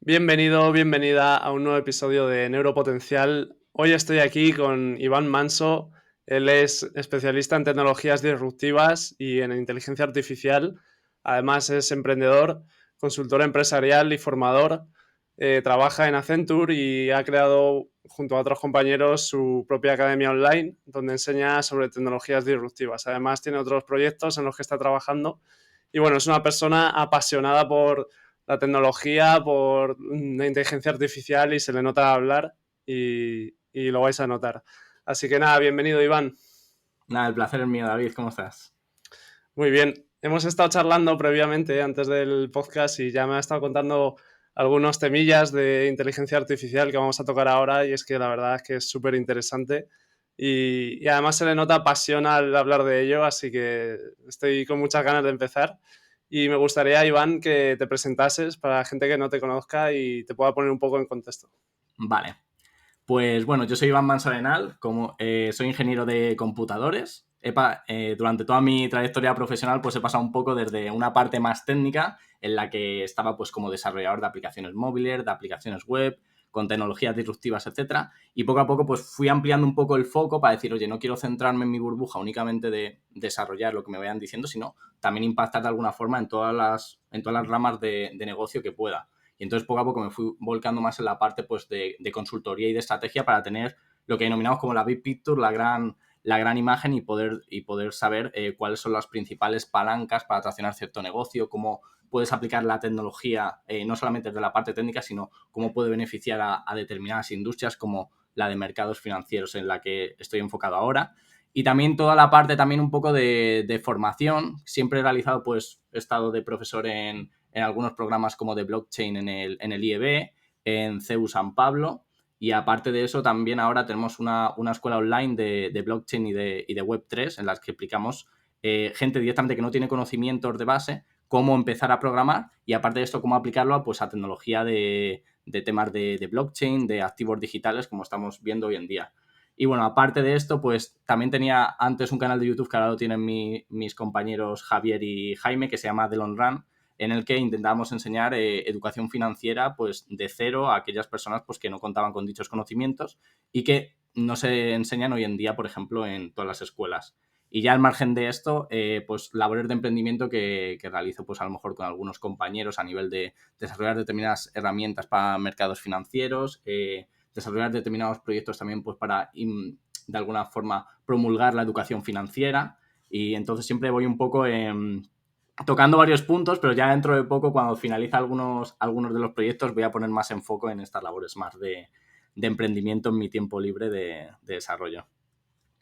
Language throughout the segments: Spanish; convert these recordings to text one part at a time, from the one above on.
Bienvenido, bienvenida a un nuevo episodio de Neuropotencial. Hoy estoy aquí con Iván Manso. Él es especialista en tecnologías disruptivas y en inteligencia artificial. Además es emprendedor, consultor empresarial y formador. Trabaja en Accenture y ha creado junto a otros compañeros su propia academia online donde enseña sobre tecnologías disruptivas. Además tiene otros proyectos en los que está trabajando. Y bueno, es una persona apasionada por la tecnología, por la inteligencia artificial y se le nota hablar y lo vais a notar. Así que nada, bienvenido Iván. Nada, el placer es mío, David, ¿cómo estás? Muy bien, hemos estado charlando previamente antes del podcast y ya me ha estado contando algunos temillas de inteligencia artificial que vamos a tocar ahora y es que la verdad es que es súper interesante y además se le nota pasión al hablar de ello, así que estoy con muchas ganas de empezar. Y me gustaría, Iván, que te presentases para la gente que no te conozca y te pueda poner un poco en contexto. Vale, pues bueno, yo soy Iván Mansorenal, soy ingeniero de computadores. Durante toda mi trayectoria profesional pues he pasado un poco desde una parte más técnica en la que estaba pues como desarrollador de aplicaciones móviles, de aplicaciones web, con tecnologías disruptivas, etcétera. Y poco a poco pues fui ampliando un poco el foco para decir, oye, no quiero centrarme en mi burbuja únicamente de desarrollar lo que me vayan diciendo, sino también impactar de alguna forma en todas las ramas de negocio que pueda. Y entonces poco a poco me fui volcando más en la parte pues, de consultoría y de estrategia para tener lo que denominamos como la big picture, la gran imagen y poder saber cuáles son las principales palancas para traccionar cierto negocio, cómo puedes aplicar la tecnología no solamente desde la parte técnica, sino cómo puede beneficiar a determinadas industrias como la de mercados financieros en la que estoy enfocado ahora. Y también toda la parte también un poco de formación. Siempre he realizado, pues, he estado de profesor en algunos programas como de blockchain en el IEB, en CEU San Pablo. Y aparte de eso, también ahora tenemos una escuela online de blockchain y de Web3 en las que explicamos gente directamente que no tiene conocimientos de base, cómo empezar a programar y aparte de esto, cómo aplicarlo pues, a tecnología de temas de blockchain, de activos digitales, como estamos viendo hoy en día. Y bueno, aparte de esto, pues también tenía antes un canal de YouTube que ahora lo tienen mis compañeros Javier y Jaime, que se llama Delon Run, en el que intentábamos enseñar educación financiera pues de cero a aquellas personas pues que no contaban con dichos conocimientos y que no se enseñan hoy en día, por ejemplo, en todas las escuelas. Y ya al margen de esto, pues labores de emprendimiento que realizo pues a lo mejor con algunos compañeros a nivel de desarrollar determinadas herramientas para mercados financieros, desarrollar determinados proyectos también pues para de alguna forma promulgar la educación financiera y entonces siempre voy un poco tocando varios puntos, pero ya dentro de poco, cuando finaliza algunos de los proyectos, voy a poner más enfoque en estas labores más de emprendimiento en mi tiempo libre de desarrollo.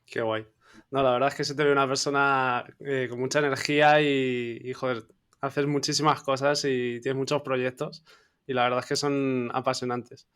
Qué guay. No, la verdad es que se te ve una persona con mucha energía y, joder, haces muchísimas cosas y tienes muchos proyectos y la verdad es que son apasionantes.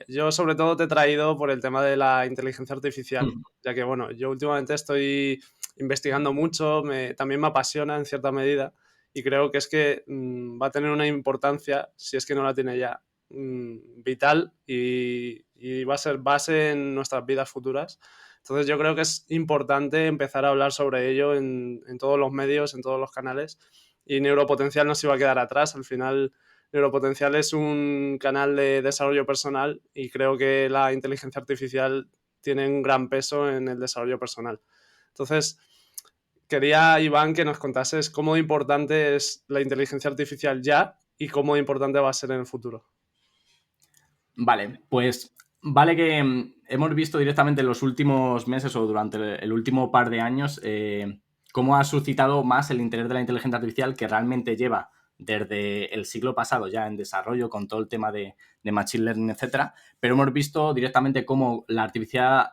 Yo sobre todo te he traído por el tema de la inteligencia artificial, ya que bueno, yo últimamente estoy investigando mucho, también me apasiona en cierta medida y creo que es que va a tener una importancia, si es que no la tiene ya, vital y va a ser base en nuestras vidas futuras. Entonces yo creo que es importante empezar a hablar sobre ello en todos los medios, en todos los canales y Neuropotencial no se iba a quedar atrás. Al final Neuropotencial es un canal de desarrollo personal y creo que la inteligencia artificial tiene un gran peso en el desarrollo personal. Entonces, quería, Iván, que nos contases cómo de importante es la inteligencia artificial ya y cómo de importante va a ser en el futuro. Vale, pues vale que hemos visto directamente en los últimos meses o durante el último par de años cómo ha suscitado más el interés de la inteligencia artificial que realmente lleva desde el siglo pasado ya en desarrollo con todo el tema de machine learning, etcétera, pero hemos visto directamente cómo la inteligencia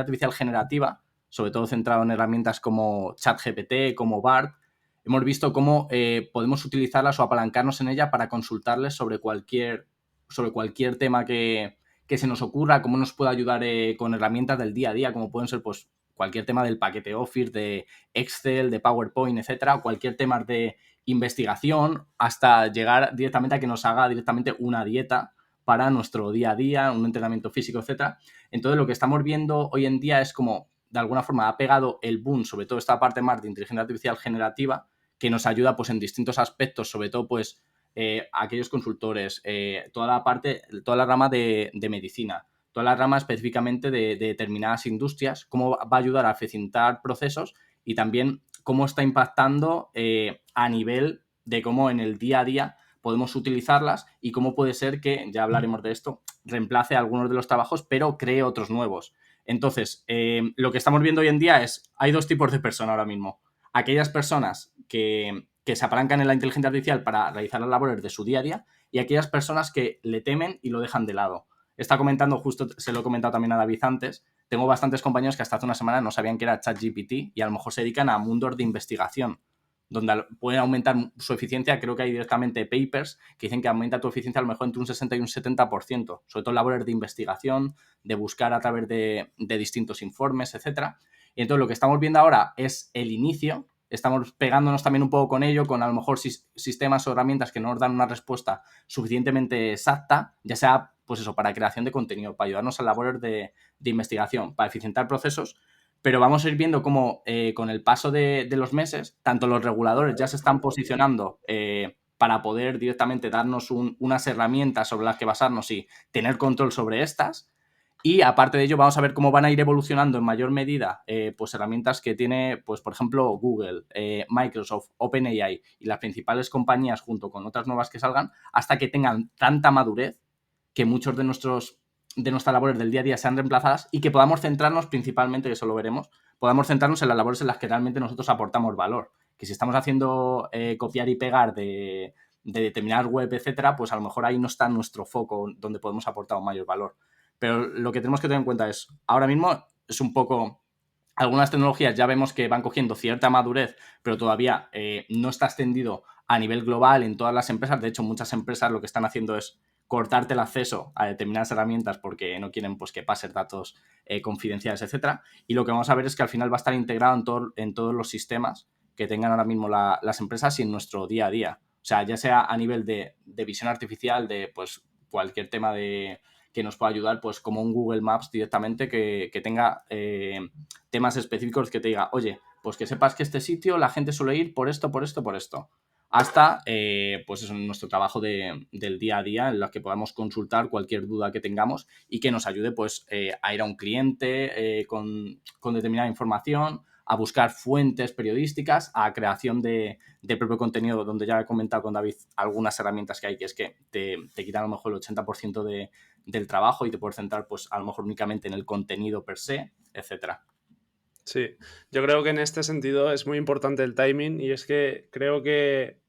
artificial generativa, sobre todo centrado en herramientas como ChatGPT, como BART, hemos visto cómo podemos utilizarlas o apalancarnos en ella para consultarles sobre cualquier tema que se nos ocurra, cómo nos puede ayudar con herramientas del día a día, como pueden ser pues cualquier tema del paquete Office, de Excel, de PowerPoint, etcétera, cualquier tema de investigación, hasta llegar directamente a que nos haga directamente una dieta para nuestro día a día, un entrenamiento físico, etcétera. Entonces, lo que estamos viendo hoy en día es como, de alguna forma, ha pegado el boom, sobre todo esta parte más de inteligencia artificial generativa, que nos ayuda pues en distintos aspectos, sobre todo pues aquellos consultores, toda la rama de medicina, toda la rama específicamente de determinadas industrias, cómo va a ayudar a eficientar procesos y también cómo está impactando a nivel de cómo en el día a día podemos utilizarlas y cómo puede ser que, ya hablaremos de esto, reemplace algunos de los trabajos, pero cree otros nuevos. Entonces, lo que estamos viendo hoy en día es, hay dos tipos de personas ahora mismo. Aquellas personas que se apalancan en la inteligencia artificial para realizar las labores de su día a día y aquellas personas que le temen y lo dejan de lado. Está comentando, justo se lo he comentado también a David antes, tengo bastantes compañeros que hasta hace una semana no sabían que era ChatGPT y a lo mejor se dedican a mundos de investigación donde pueden aumentar su eficiencia. Creo que hay directamente papers que dicen que aumenta tu eficiencia a lo mejor entre un 60 y un 70%, sobre todo en labores de investigación, de buscar a través de distintos informes, etcétera. Y entonces lo que estamos viendo ahora es el inicio, estamos pegándonos también un poco con ello, con a lo mejor sistemas o herramientas que no nos dan una respuesta suficientemente exacta, ya sea, pues eso, para creación de contenido, para ayudarnos a labores de investigación, para eficientar procesos, pero vamos a ir viendo cómo con el paso de los meses, tanto los reguladores ya se están posicionando para poder directamente darnos unas herramientas sobre las que basarnos y tener control sobre estas. Y aparte de ello, vamos a ver cómo van a ir evolucionando en mayor medida pues herramientas que tiene, pues por ejemplo, Google, Microsoft, OpenAI y las principales compañías junto con otras nuevas que salgan, hasta que tengan tanta madurez que muchos de nuestras labores del día a día sean reemplazadas y que podamos centrarnos principalmente, que eso lo veremos, podamos centrarnos en las labores en las que realmente nosotros aportamos valor. Que si estamos haciendo copiar y pegar de determinadas web, etcétera, pues a lo mejor ahí no está nuestro foco donde podemos aportar un mayor valor. Pero lo que tenemos que tener en cuenta es, ahora mismo es un poco, algunas tecnologías ya vemos que van cogiendo cierta madurez, pero todavía no está extendido a nivel global en todas las empresas. De hecho, muchas empresas lo que están haciendo es cortarte el acceso a determinadas herramientas porque no quieren pues, que pasen datos confidenciales, etcétera. Y lo que vamos a ver es que al final va a estar integrado en todos los sistemas que tengan ahora mismo las empresas y en nuestro día a día. O sea, ya sea a nivel de visión artificial, de pues cualquier tema que nos pueda ayudar, pues como un Google Maps directamente que tenga temas específicos que te diga, oye, pues que sepas que este sitio la gente suele ir por esto, por esto, por esto. Hasta, pues eso, nuestro trabajo del día a día en los que podamos consultar cualquier duda que tengamos y que nos ayude, pues, a ir a un cliente con determinada información, a buscar fuentes periodísticas, a creación de propio contenido, donde ya he comentado con David algunas herramientas que hay, que es que te quitan a lo mejor el 80% del trabajo y te puedes centrar, pues, a lo mejor únicamente en el contenido per se, etcétera. Sí, yo creo que en este sentido es muy importante el timing y es que creo que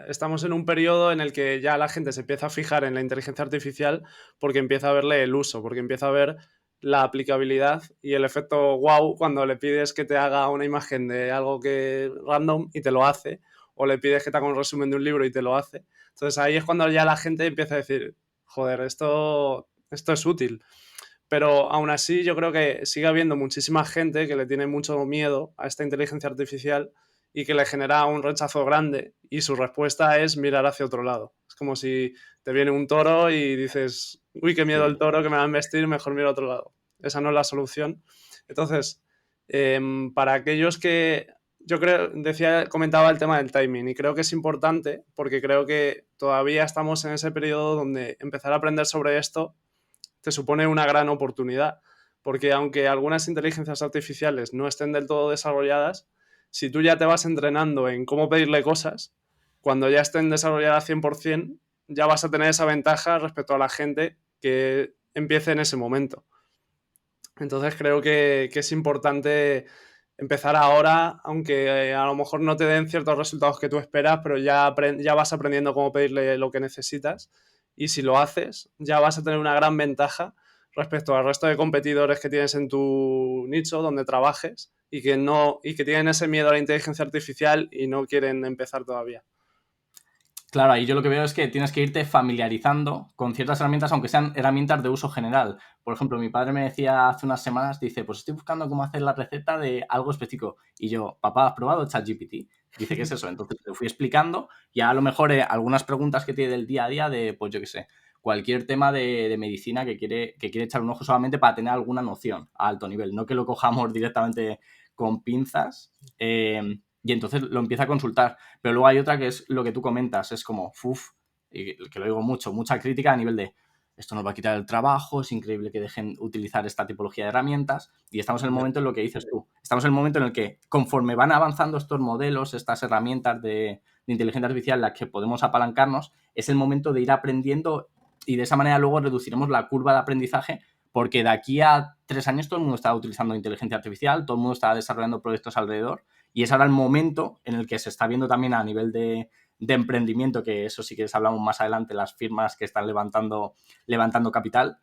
estamos en un periodo en el que ya la gente se empieza a fijar en la inteligencia artificial porque empieza a verle el uso, porque empieza a ver la aplicabilidad y el efecto wow cuando le pides que te haga una imagen de algo que random y te lo hace, o le pides que te haga un resumen de un libro y te lo hace. Entonces ahí es cuando ya la gente empieza a decir, joder, esto es útil. Pero aún así yo creo que sigue habiendo muchísima gente que le tiene mucho miedo a esta inteligencia artificial y que le genera un rechazo grande y su respuesta es mirar hacia otro lado. Es como si te viene un toro y dices, uy, qué miedo el toro, que me va a embestir, mejor miro a otro lado. Esa no es la solución. Entonces, para aquellos que yo creo, comentaba el tema del timing y creo que es importante porque creo que todavía estamos en ese periodo donde empezar a aprender sobre esto te supone una gran oportunidad, porque aunque algunas inteligencias artificiales no estén del todo desarrolladas, si tú ya te vas entrenando en cómo pedirle cosas, cuando ya estén desarrolladas 100%, ya vas a tener esa ventaja respecto a la gente que empiece en ese momento. Entonces creo que es importante empezar ahora, aunque a lo mejor no te den ciertos resultados que tú esperas, pero ya vas aprendiendo cómo pedirle lo que necesitas y si lo haces ya vas a tener una gran ventaja respecto al resto de competidores que tienes en tu nicho donde trabajes y que tienen ese miedo a la inteligencia artificial y no quieren empezar todavía. Claro, ahí yo lo que veo es que tienes que irte familiarizando con ciertas herramientas, aunque sean herramientas de uso general. Por ejemplo, mi padre me decía hace unas semanas, dice, pues estoy buscando cómo hacer la receta de algo específico. Y yo, papá, ¿has probado ChatGPT? Dice, ¿qué es eso? Entonces le fui explicando y a lo mejor algunas preguntas que tiene del día a día de, pues yo qué sé, cualquier tema de medicina que quiere echar un ojo solamente para tener alguna noción a alto nivel, no que lo cojamos directamente con pinzas. Y entonces lo empieza a consultar. Pero luego hay otra que es lo que tú comentas, es como, uff, y que lo digo mucho, mucha crítica a nivel de esto nos va a quitar el trabajo, es increíble que dejen utilizar esta tipología de herramientas, y estamos en el momento en lo que dices tú. Estamos en el momento en el que, conforme van avanzando estos modelos, estas herramientas de inteligencia artificial en las que podemos apalancarnos, es el momento de ir aprendiendo, y de esa manera luego reduciremos la curva de aprendizaje, porque de aquí a 3 años todo el mundo está utilizando inteligencia artificial, todo el mundo está desarrollando proyectos alrededor, y es ahora el momento en el que se está viendo también a nivel de emprendimiento, que eso sí que les hablamos más adelante, las firmas que están levantando capital,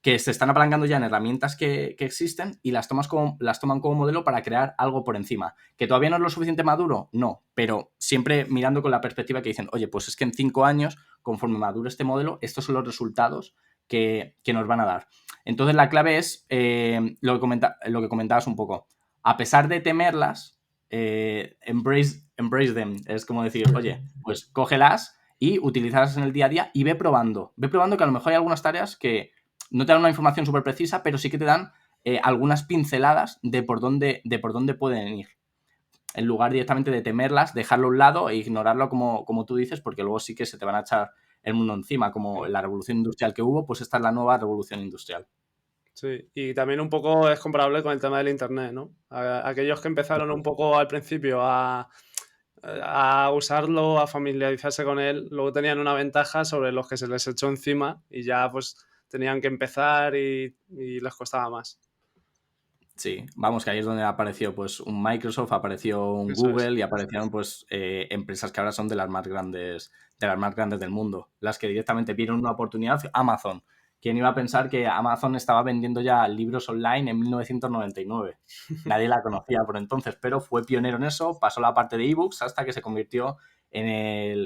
que se están apalancando ya en herramientas que existen y las toman como modelo para crear algo por encima. ¿Que todavía no es lo suficiente maduro? No, pero siempre mirando con la perspectiva que dicen, oye, pues es que en 5 años, conforme madure este modelo, estos son los resultados que nos van a dar. Entonces la clave es lo que comentabas un poco. A pesar de temerlas, embrace them. Es como decir, oye, pues cógelas y utilízalas en el día a día y ve probando. Ve probando que a lo mejor hay algunas tareas que no te dan una información súper precisa, pero sí que te dan algunas pinceladas de por dónde pueden ir. En lugar directamente de temerlas, dejarlo a un lado e ignorarlo como tú dices, porque luego sí que se te van a echar el mundo encima. Como la revolución industrial que hubo, pues esta es la nueva revolución industrial. Sí, y también un poco es comparable con el tema del internet, ¿no? Aquellos que empezaron un poco al principio a usarlo, a familiarizarse con él, luego tenían una ventaja sobre los que se les echó encima y ya pues tenían que empezar y les costaba más. Sí, vamos, que ahí es donde apareció pues un Microsoft, apareció un Eso es. Google y aparecieron pues empresas que ahora son de las más grandes del mundo, las que directamente vieron una oportunidad. Amazon. ¿Quién iba a pensar que Amazon estaba vendiendo ya libros online en 1999? Nadie la conocía por entonces, pero fue pionero en eso, pasó la parte de ebooks hasta que se convirtió en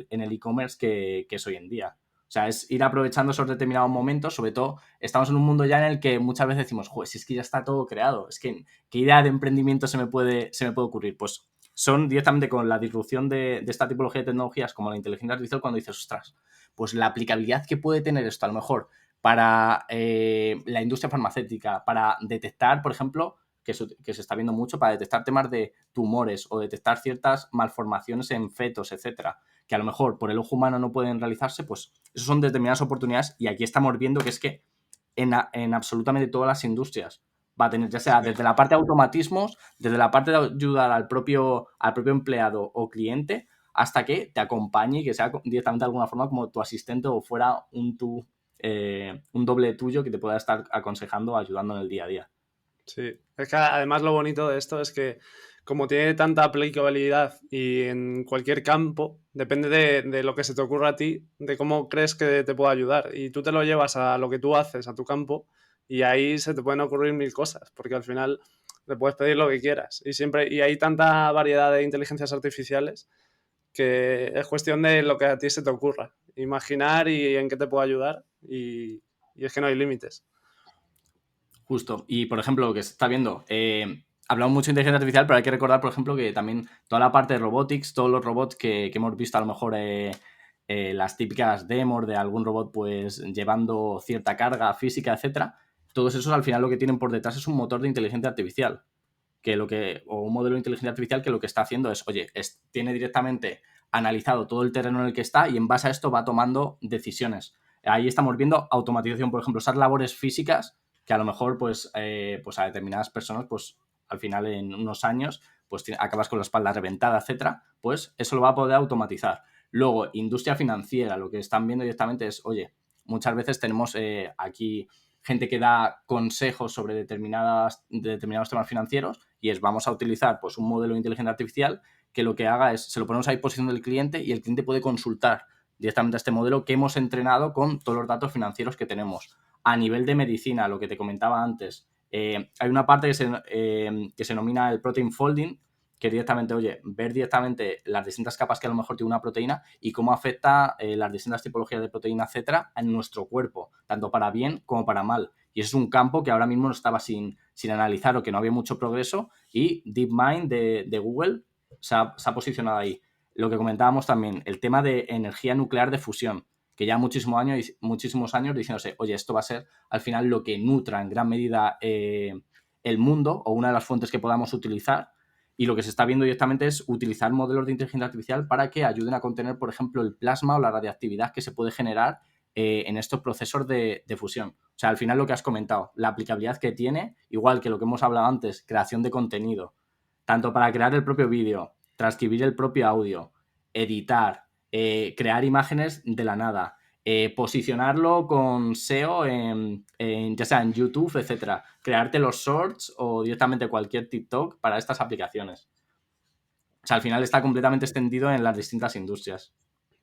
el e-commerce que es hoy en día. O sea, es ir aprovechando esos determinados momentos. Sobre todo, estamos en un mundo ya en el que muchas veces decimos, joder, si es que ya está todo creado, es que ¿qué idea de emprendimiento se me puede ocurrir? Pues son directamente con la disrupción de esta tipología de tecnologías como la inteligencia artificial cuando dices, ostras, pues la aplicabilidad que puede tener esto a lo mejor para la industria farmacéutica, para detectar, por ejemplo, que se está viendo mucho, para detectar temas de tumores o detectar ciertas malformaciones en fetos, etcétera, que a lo mejor por el ojo humano no pueden realizarse, pues eso son determinadas oportunidades, y aquí estamos viendo que es que en absolutamente todas las industrias va a tener, ya sea desde la parte de automatismos, desde la parte de ayudar al propio empleado o cliente, hasta que te acompañe y que sea directamente de alguna forma como tu asistente o fuera un doble tuyo que te pueda estar aconsejando, ayudando en el día a día. Sí, es que además lo bonito de esto es que como tiene tanta aplicabilidad y en cualquier campo, depende de lo que se te ocurra a ti, de cómo crees que te puede ayudar. Y tú te lo llevas a lo que tú haces, a tu campo, y ahí se te pueden ocurrir mil cosas, porque al final le puedes pedir lo que quieras. Y hay tanta variedad de inteligencias artificiales que es cuestión de lo que a ti se te ocurra. Imaginar y en qué te puede ayudar, y es que no hay límites. Justo. Y, por ejemplo, lo que se está viendo, hablamos mucho de inteligencia artificial, pero hay que recordar, por ejemplo, que también toda la parte de robotics, todos los robots que hemos visto a lo mejor, las típicas demos de algún robot pues llevando cierta carga física, etcétera, todos esos al final lo que tienen por detrás es un motor de inteligencia artificial, o un modelo de inteligencia artificial que lo que está haciendo es, oye, tiene directamente analizado todo el terreno en el que está y en base a esto va tomando decisiones. Ahí estamos viendo automatización, por ejemplo, esas labores físicas que a lo mejor pues a determinadas personas pues al final en unos años pues acabas con la espalda reventada, etcétera, pues eso lo va a poder automatizar. Luego, industria financiera, lo que están viendo directamente es, oye, muchas veces tenemos aquí gente que da consejos sobre determinados temas financieros y vamos a utilizar pues un modelo de inteligencia artificial que lo que haga es, se lo ponemos a disposición del cliente y el cliente puede consultar directamente a este modelo que hemos entrenado con todos los datos financieros que tenemos. A nivel de medicina, lo que te comentaba antes, hay una parte que se denomina el protein folding, que directamente, oye, ver directamente las distintas capas que a lo mejor tiene una proteína y cómo afecta las distintas tipologías de proteína, etcétera, en nuestro cuerpo, tanto para bien como para mal. Y eso es un campo que ahora mismo no estaba sin analizar o que no había mucho progreso, y DeepMind de Google se ha posicionado ahí. Lo que comentábamos también, el tema de energía nuclear de fusión, que ya muchísimos años diciéndose, oye, esto va a ser al final lo que nutra en gran medida el mundo o una de las fuentes que podamos utilizar. y lo que se está viendo directamente es utilizar modelos de inteligencia artificial para que ayuden a contener, por ejemplo, el plasma o la radiactividad que se puede generar en estos procesos de fusión. O sea, al final lo que has comentado, la aplicabilidad que tiene, igual que lo que hemos hablado antes, creación de contenido, tanto para crear el propio vídeo, transcribir el propio audio, editar, crear imágenes de la nada, posicionarlo con SEO ya sea en YouTube, etcétera, crearte los shorts o directamente cualquier TikTok para estas aplicaciones. O sea, al final está completamente extendido en las distintas industrias.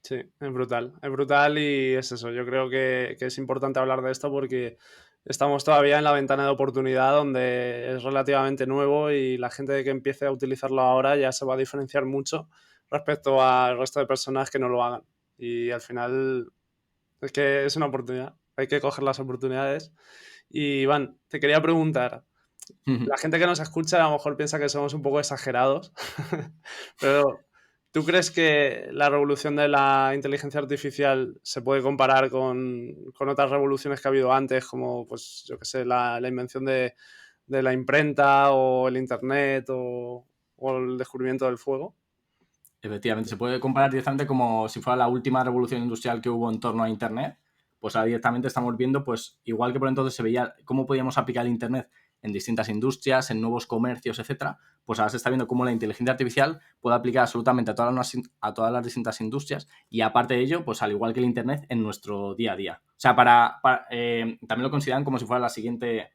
Sí, es brutal y es eso. Yo creo que es importante hablar de esto porque estamos todavía en la ventana de oportunidad donde es relativamente nuevo y la gente que empiece a utilizarlo ahora ya se va a diferenciar mucho respecto al resto de personas que no lo hagan. Y al final es que es una oportunidad, hay que coger las oportunidades. Y Iván, te quería preguntar, la gente que nos escucha a lo mejor piensa que somos un poco exagerados, pero ¿tú crees que la revolución de la inteligencia artificial se puede comparar con otras revoluciones que ha habido antes, como, pues, yo qué sé, la invención de la imprenta o el internet o el descubrimiento del fuego? Efectivamente, se puede comparar directamente como si fuera la última revolución industrial que hubo en torno a Internet. Pues ahora directamente estamos viendo, pues igual que por entonces se veía cómo podíamos aplicar el Internet en distintas industrias, en nuevos comercios, etcétera, pues ahora se está viendo cómo la inteligencia artificial puede aplicar absolutamente a todas las distintas industrias y aparte de ello, pues al igual que el Internet en nuestro día a día. O sea, también lo consideran como si fuera la siguiente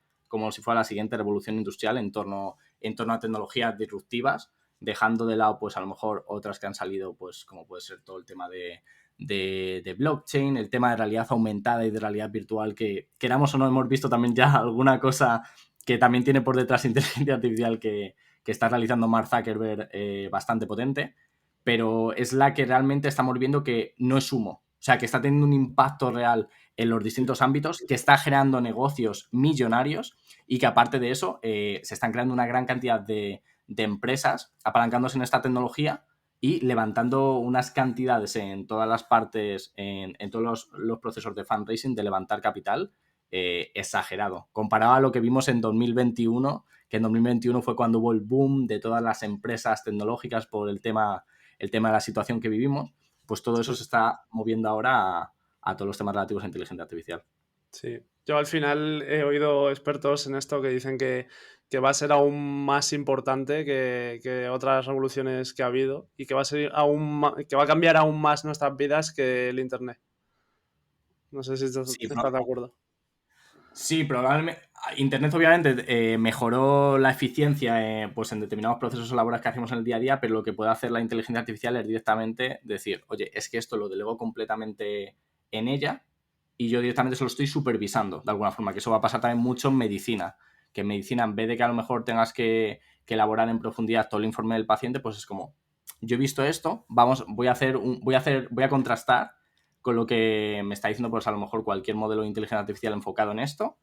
revolución industrial en torno a tecnologías disruptivas, dejando de lado, pues a lo mejor otras que han salido, pues como puede ser todo el tema de blockchain, el tema de realidad aumentada y de realidad virtual, que queramos o no hemos visto también ya alguna cosa que también tiene por detrás inteligencia artificial que está realizando Mark Zuckerberg bastante potente, pero es la que realmente estamos viendo que no es humo, o sea, que está teniendo un impacto real en los distintos ámbitos, que está generando negocios millonarios y que aparte de eso se están creando una gran cantidad de empresas apalancándose en esta tecnología y levantando unas cantidades en todas las partes, en todos los procesos de fundraising, de levantar capital, exagerado. Comparado a lo que vimos en 2021, que en 2021 fue cuando hubo el boom de todas las empresas tecnológicas por el tema de la situación que vivimos, pues todo eso Sí. se está moviendo ahora a todos los temas relativos a inteligencia artificial. Sí, yo al final he oído expertos en esto que dicen que va a ser aún más importante que otras revoluciones que ha habido y que va a ser que va a cambiar aún más nuestras vidas que el Internet. No sé si Sí, estás de acuerdo. sí, probablemente. Internet obviamente mejoró la eficiencia pues en determinados procesos o labores que hacemos en el día a día, pero lo que puede hacer la inteligencia artificial es directamente decir, oye, es que esto lo delego completamente en ella y yo directamente se lo estoy supervisando de alguna forma, que eso va a pasar también mucho en medicina, que en medicina en vez de que a lo mejor tengas que elaborar en profundidad todo el informe del paciente, pues es como, yo he visto esto, voy a contrastar con lo que me está diciendo, pues a lo mejor cualquier modelo de inteligencia artificial enfocado en esto.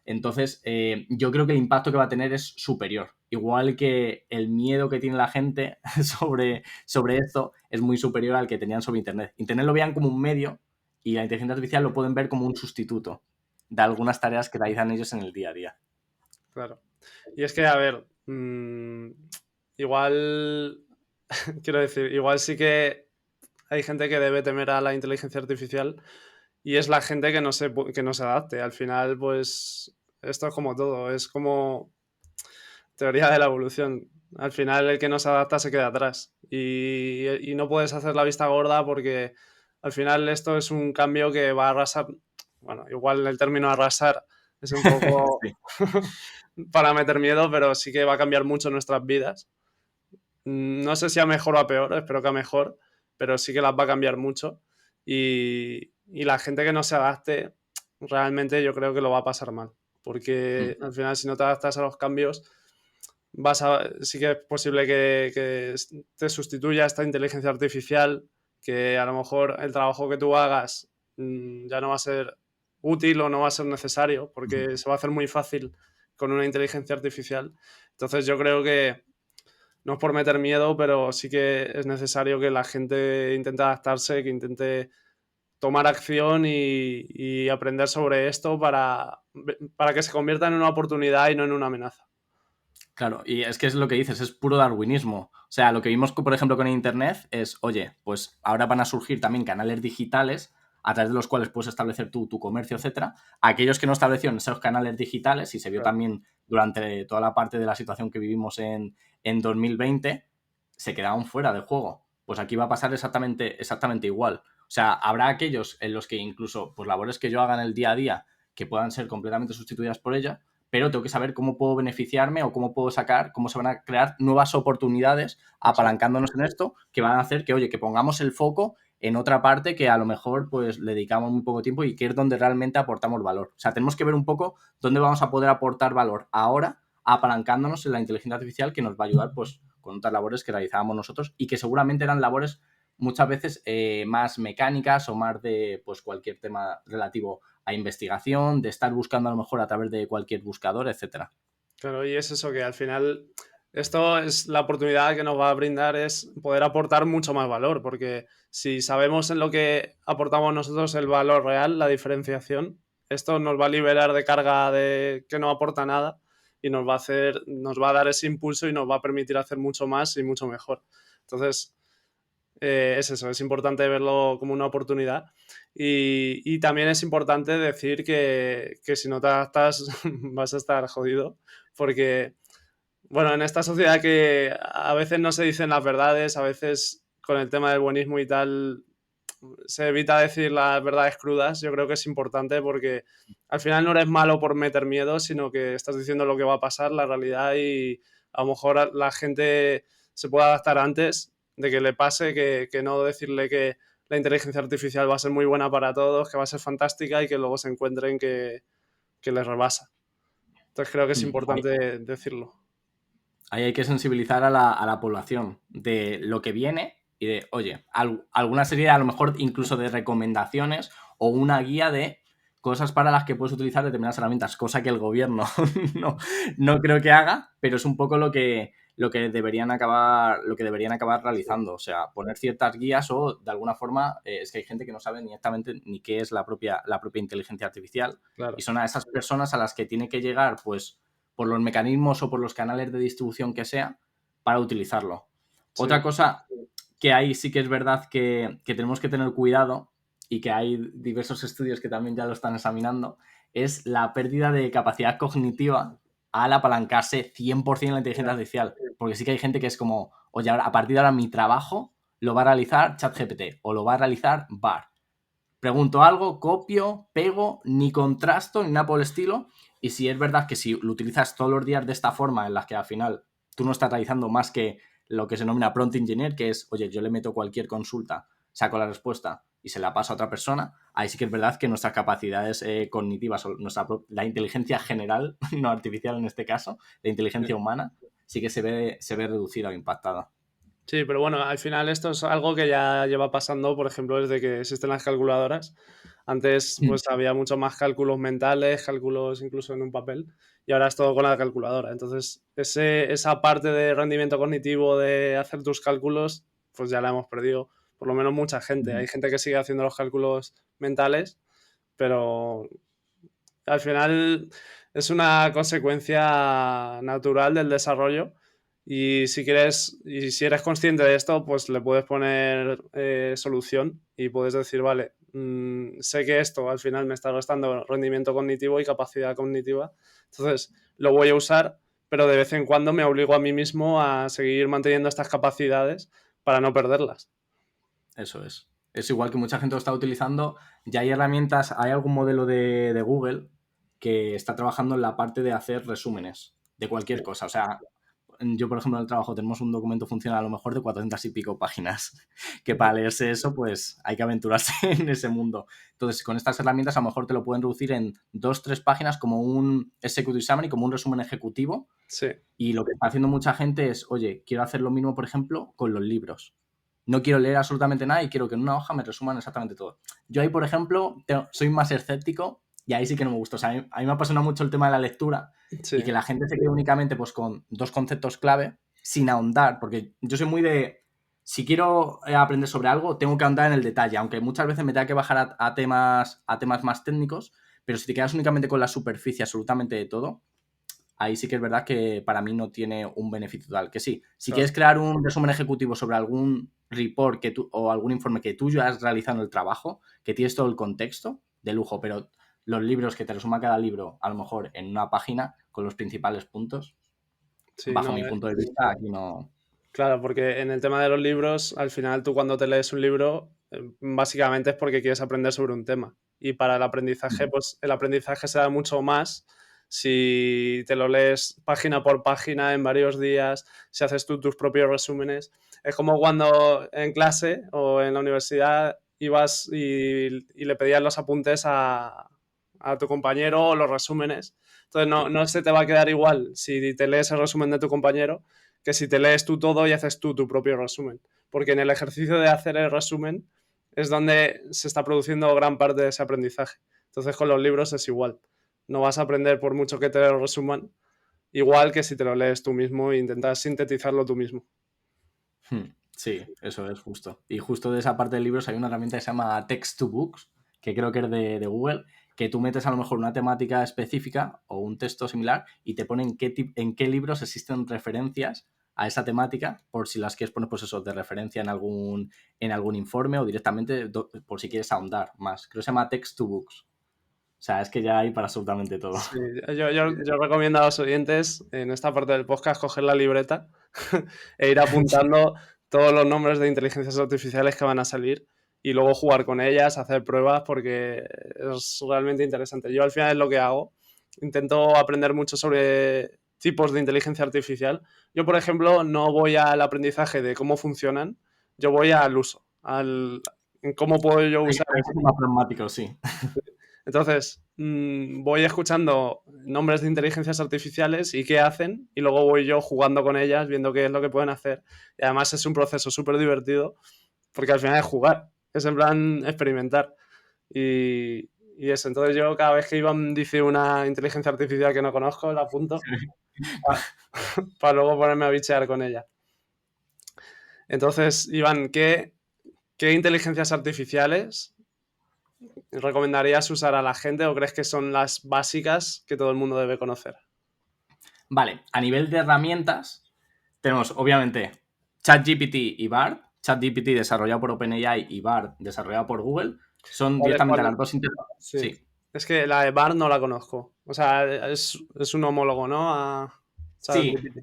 Entonces, yo creo que el impacto que va a tener es superior. Igual que el miedo que tiene la gente sobre esto es muy superior al que tenían sobre Internet. Internet lo veían como un medio y la inteligencia artificial lo pueden ver como un sustituto de algunas tareas que realizan ellos en el día a día. Claro. Y es que, a ver, igual, quiero decir, igual sí que hay gente que debe temer a la inteligencia artificial y es la gente que no se adapte. Al final, pues, esto es como todo, es como teoría de la evolución. Al final, el que no se adapta se queda atrás. Y no puedes hacer la vista gorda porque al final esto es un cambio que va a arrasar. Bueno, igual el término arrasar es un poco Sí. para meter miedo, pero sí que va a cambiar mucho nuestras vidas. No sé si a mejor o a peor, espero que a mejor, pero sí que las va a cambiar mucho. Y la gente que no se adapte, realmente yo creo que lo va a pasar mal. Porque al final, si no te adaptas a los cambios, sí que es posible que te sustituya esta inteligencia artificial, que a lo mejor el trabajo que tú hagas ya no va a ser útil o no va a ser necesario, porque se va a hacer muy fácil con una inteligencia artificial. Entonces yo creo que no es por meter miedo, pero sí que es necesario que la gente intente adaptarse, que intente tomar acción y aprender sobre esto para que se convierta en una oportunidad y no en una amenaza. Claro, y es que es lo que dices, es puro darwinismo. O sea, lo que vimos, por ejemplo, con Internet es, oye, pues ahora van a surgir también canales digitales a través de los cuales puedes establecer tu comercio, etcétera. Aquellos que no establecieron esos canales digitales, y se vio Claro. también durante toda la parte de la situación que vivimos en 2020, se quedaron fuera del juego. Pues aquí va a pasar exactamente igual. O sea, habrá aquellos en los que incluso pues, labores que yo haga en el día a día que puedan ser completamente sustituidas por ella, pero tengo que saber cómo puedo beneficiarme o cómo puedo sacar, cómo se van a crear nuevas oportunidades Exacto. apalancándonos en esto, que van a hacer que, oye, que pongamos el foco en otra parte que a lo mejor pues le dedicamos muy poco tiempo y que es donde realmente aportamos valor. O sea, tenemos que ver un poco dónde vamos a poder aportar valor ahora, apalancándonos en la inteligencia artificial que nos va a ayudar pues con otras labores que realizábamos nosotros y que seguramente eran labores muchas veces más mecánicas o más de pues cualquier tema relativo a investigación, de estar buscando a lo mejor a través de cualquier buscador, etcétera. Claro, y es eso que al final esto es la oportunidad que nos va a brindar es poder aportar mucho más valor, porque si sabemos en lo que aportamos nosotros el valor real, la diferenciación, esto nos va a liberar de carga de que no aporta nada y nos va a dar ese impulso y nos va a permitir hacer mucho más y mucho mejor. Entonces, es eso, es importante verlo como una oportunidad y también es importante decir que si no te adaptas vas a estar jodido porque, bueno, en esta sociedad que a veces no se dicen las verdades, a veces con el tema del buenismo y tal se evita decir las verdades crudas, yo creo que es importante porque al final no eres malo por meter miedo, sino que estás diciendo lo que va a pasar, la realidad y a lo mejor la gente se puede adaptar antes de que le pase, que no decirle que la inteligencia artificial va a ser muy buena para todos, que va a ser fantástica y que luego se encuentren que les rebasa. Entonces creo que es Ahí, importante decirlo. ahí hay que sensibilizar a la población de lo que viene y de, oye, alguna serie a lo mejor incluso de recomendaciones o una guía de cosas para las que puedes utilizar determinadas herramientas, cosa que el gobierno no, no creo que haga, pero es un poco lo que deberían acabar realizando. O sea, poner ciertas guías o de alguna forma es que hay gente que no sabe ni exactamente ni qué es la propia inteligencia artificial y Claro. son a esas personas a las que tiene que llegar, pues, por los mecanismos o por los canales de distribución que sea, para utilizarlo. Sí. Otra cosa que ahí sí que es verdad que tenemos que tener cuidado y que hay diversos estudios que también ya lo están examinando, es la pérdida de capacidad cognitiva al apalancarse 100% en la inteligencia Ya. artificial. Porque sí que hay gente que es como, oye, ahora, a partir de ahora mi trabajo lo va a realizar ChatGPT o lo va a realizar BAR. Pregunto algo, copio, pego, ni contrasto, ni nada por el estilo. Y si es verdad que si lo utilizas todos los días de esta forma, en la que al final tú no estás realizando más que lo que se denomina prompt engineer, que es, oye, yo le meto cualquier consulta, saco la respuesta y se la paso a otra persona, ahí sí que es verdad que nuestras capacidades cognitivas, o la inteligencia general, no artificial en este caso, la inteligencia humana, sí que se ve reducida o impactada. Sí, pero bueno, al final esto es algo que ya lleva pasando, por ejemplo, desde que existen las calculadoras. Antes, pues había mucho más cálculos mentales, cálculos incluso en un papel, y ahora es todo con la calculadora. Entonces, esa parte de rendimiento cognitivo de hacer tus cálculos, pues ya la hemos perdido, por lo menos mucha gente. Hay gente que sigue haciendo los cálculos mentales, pero al final es una consecuencia natural del desarrollo y si eres consciente de esto, pues le puedes poner solución y puedes decir, vale, sé que esto al final me está restando rendimiento cognitivo y capacidad cognitiva, entonces lo voy a usar, pero de vez en cuando me obligo a mí mismo a seguir manteniendo estas capacidades para no perderlas. Eso es. Es igual que mucha gente lo está utilizando. Ya hay herramientas, hay algún modelo de Google que está trabajando en la parte de hacer resúmenes de cualquier cosa. O sea, yo, por ejemplo, en el trabajo tenemos un documento funcional a lo mejor de 400 y pico páginas, que para leerse eso, pues hay que aventurarse en ese mundo. Entonces, con estas herramientas a lo mejor te lo pueden reducir en 2, 3 páginas como un executive summary, como un resumen ejecutivo. Sí, Y lo que está haciendo mucha gente es, oye, quiero hacer lo mismo, por ejemplo, con los libros. No quiero leer absolutamente nada y quiero que en una hoja me resuman exactamente todo. Yo ahí, por ejemplo, soy más escéptico y ahí sí que no me gusta. O sea, a mí me apasiona mucho el tema de la lectura sí, y que la gente se quede únicamente pues, con 2 conceptos clave sin ahondar, porque yo soy muy de, si quiero aprender sobre algo, tengo que ahondar en el detalle, aunque muchas veces me tenga que bajar a temas más técnicos, pero si te quedas únicamente con la superficie absolutamente de todo, ahí sí que es verdad que para mí no tiene un beneficio tal. Que sí, si Claro. quieres crear un resumen ejecutivo sobre algún report o algún informe que tú ya has realizado en el trabajo, que tienes todo el contexto, de lujo, pero los libros que te resuma cada libro, a lo mejor en una página con los principales puntos, Sí, bajo no, mi punto de vista, aquí no. claro, porque en el tema de los libros, al final tú cuando te lees un libro, básicamente es porque quieres aprender sobre un tema. Y para el aprendizaje, pues el aprendizaje se da mucho más si te lo lees página por página en varios días, si haces tú tus propios resúmenes. Es como cuando en clase o en la universidad ibas y le pedías los apuntes a tu compañero o los resúmenes. Entonces no, Sí. no se te va a quedar igual si te lees el resumen de tu compañero que si te lees tú todo y haces tú tu propio resumen. Porque en el ejercicio de hacer el resumen es donde se está produciendo gran parte de ese aprendizaje. Entonces con los libros es igual. No vas a aprender por mucho que te lo resuman, igual que si te lo lees tú mismo e intentas sintetizarlo tú mismo. Sí, eso es justo. Y justo de esa parte de libros hay una herramienta que se llama Text to Books, que creo que es de Google, que tú metes a lo mejor una temática específica o un texto similar y te pone en qué libros existen referencias a esa temática, por si las quieres poner, pues eso, de referencia en algún informe o directamente por si quieres ahondar más. Creo que se llama Text to Books. O sea, es que ya hay para absolutamente todo. Sí, yo recomiendo a los oyentes en esta parte del podcast coger la libreta e ir apuntando todos los nombres de inteligencias artificiales que van a salir y luego jugar con ellas, hacer pruebas porque es realmente interesante. Yo al final es lo que hago. Intento aprender mucho sobre tipos de inteligencia artificial. Yo, por ejemplo, no voy al aprendizaje de cómo funcionan, yo voy al uso, en cómo puedo yo usar Hay que ser más pragmático, sí. entonces, voy escuchando nombres de inteligencias artificiales y qué hacen, y luego voy yo jugando con ellas, viendo qué es lo que pueden hacer. Y además es un proceso súper divertido, porque al final es jugar, es en plan experimentar. Y eso, entonces yo cada vez que Iván dice una inteligencia artificial que no conozco, la apunto para luego ponerme a bichear con ella. Entonces, Iván, ¿qué inteligencias artificiales recomendarías usar a la gente o crees que son las básicas que todo el mundo debe conocer? Vale, a nivel de herramientas, tenemos obviamente ChatGPT y Bard. ChatGPT desarrollado por OpenAI y Bard desarrollado por Google. Son ¿Cuál, directamente cuál? las dos interfaces. Sí. Sí. Es que la de Bar no la conozco. O sea, es un homólogo, ¿no? A Sí, ChatGPT.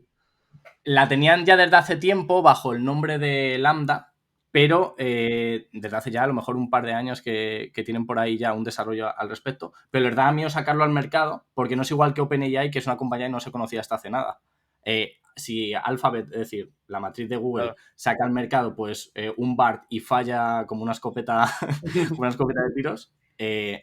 la tenían ya desde hace tiempo bajo el nombre de Lambda, pero desde hace ya a lo mejor un par de años que tienen por ahí ya un desarrollo al respecto. Pero les da miedo sacarlo al mercado porque no es igual que OpenAI, que es una compañía que no se conocía hasta hace nada. Si Alphabet, es decir, la matriz de Google, Claro. saca al mercado pues un BART y falla como una escopeta, una escopeta de tiros,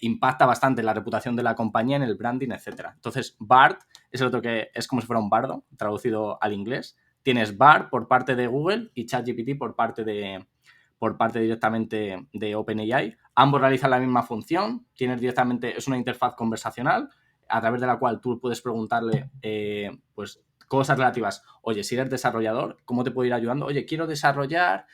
impacta bastante en la reputación de la compañía, en el branding, etcétera. Entonces, BART es el otro que es como si fuera un bardo, traducido al inglés. Tienes BART por parte de Google y ChatGPT por parte directamente de OpenAI. Ambos realizan la misma función. Tienes directamente, es una interfaz conversacional a través de la cual tú puedes preguntarle pues cosas relativas. Oye, si eres desarrollador, ¿cómo te puedo ir ayudando? Oye, quiero desarrollar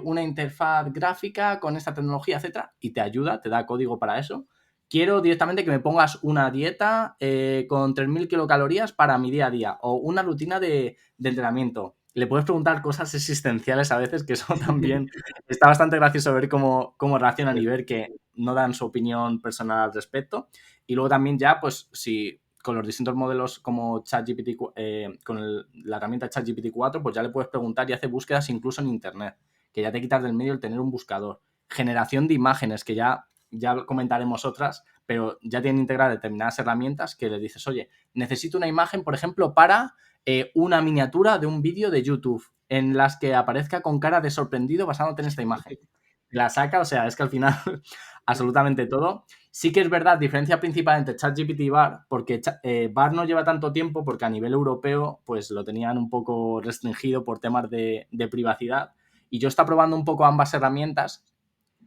una interfaz gráfica con esta tecnología, etcétera, y te ayuda, te da código para eso. Quiero directamente que me pongas una dieta con 3.000 kilocalorías para mi día a día o una rutina de entrenamiento. Le puedes preguntar cosas existenciales a veces, que eso también está bastante gracioso ver cómo reaccionan y ver que no dan su opinión personal al respecto. Y luego también ya, pues si con los distintos modelos como ChatGPT, la herramienta ChatGPT 4, pues ya le puedes preguntar y hace búsquedas incluso en Internet, que ya te quitas del medio el tener un buscador. Generación de imágenes, que ya comentaremos otras, pero ya tienen integradas determinadas herramientas que le dices, oye, necesito una imagen, por ejemplo, para una miniatura de un vídeo de YouTube en las que aparezca con cara de sorprendido basándote en esta imagen. La saca, o sea, es que al final absolutamente todo. Sí que es verdad, diferencia principal entre ChatGPT y Bard, porque Bard no lleva tanto tiempo porque a nivel europeo pues lo tenían un poco restringido por temas de privacidad. Y yo estoy probando un poco ambas herramientas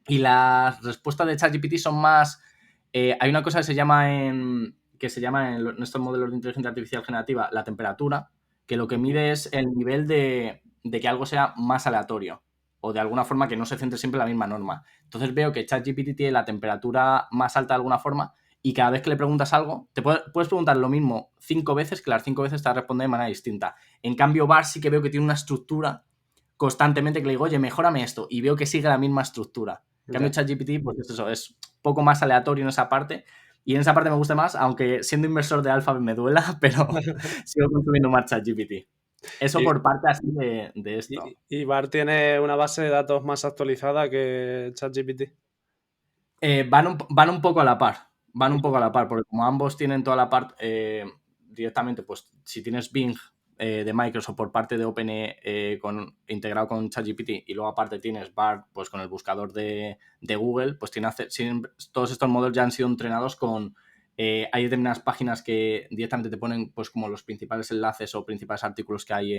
y las respuestas de ChatGPT son más... hay una cosa que se llama en estos modelos de inteligencia artificial generativa la temperatura, que lo que mide es el nivel de que algo sea más aleatorio o de alguna forma que no se centre siempre en la misma norma. Entonces veo que ChatGPT tiene la temperatura más alta de alguna forma y cada vez que le preguntas algo, puedes preguntar lo mismo 5 veces, que las 5 veces te va a responder de manera distinta. En cambio, Bard sí que veo que tiene una estructura constantemente que le digo, oye, mejórame esto, y veo que sigue la misma estructura. En cambio, ChatGPT, pues eso, es poco más aleatorio en esa parte, y en esa parte me gusta más, aunque siendo inversor de Alphabet me duela, pero sigo consumiendo más ChatGPT. Eso por parte así de esto. ¿Y Bard tiene una base de datos más actualizada que ChatGPT? Van un poco a la par. Van un poco a la par, porque como ambos tienen toda la parte directamente, pues si tienes Bing de Microsoft por parte de OpenAI integrado con ChatGPT y luego aparte tienes Bard pues con el buscador de Google, pues todos estos modelos ya han sido entrenados con... hay determinadas páginas que directamente te ponen pues como los principales enlaces o principales artículos que hay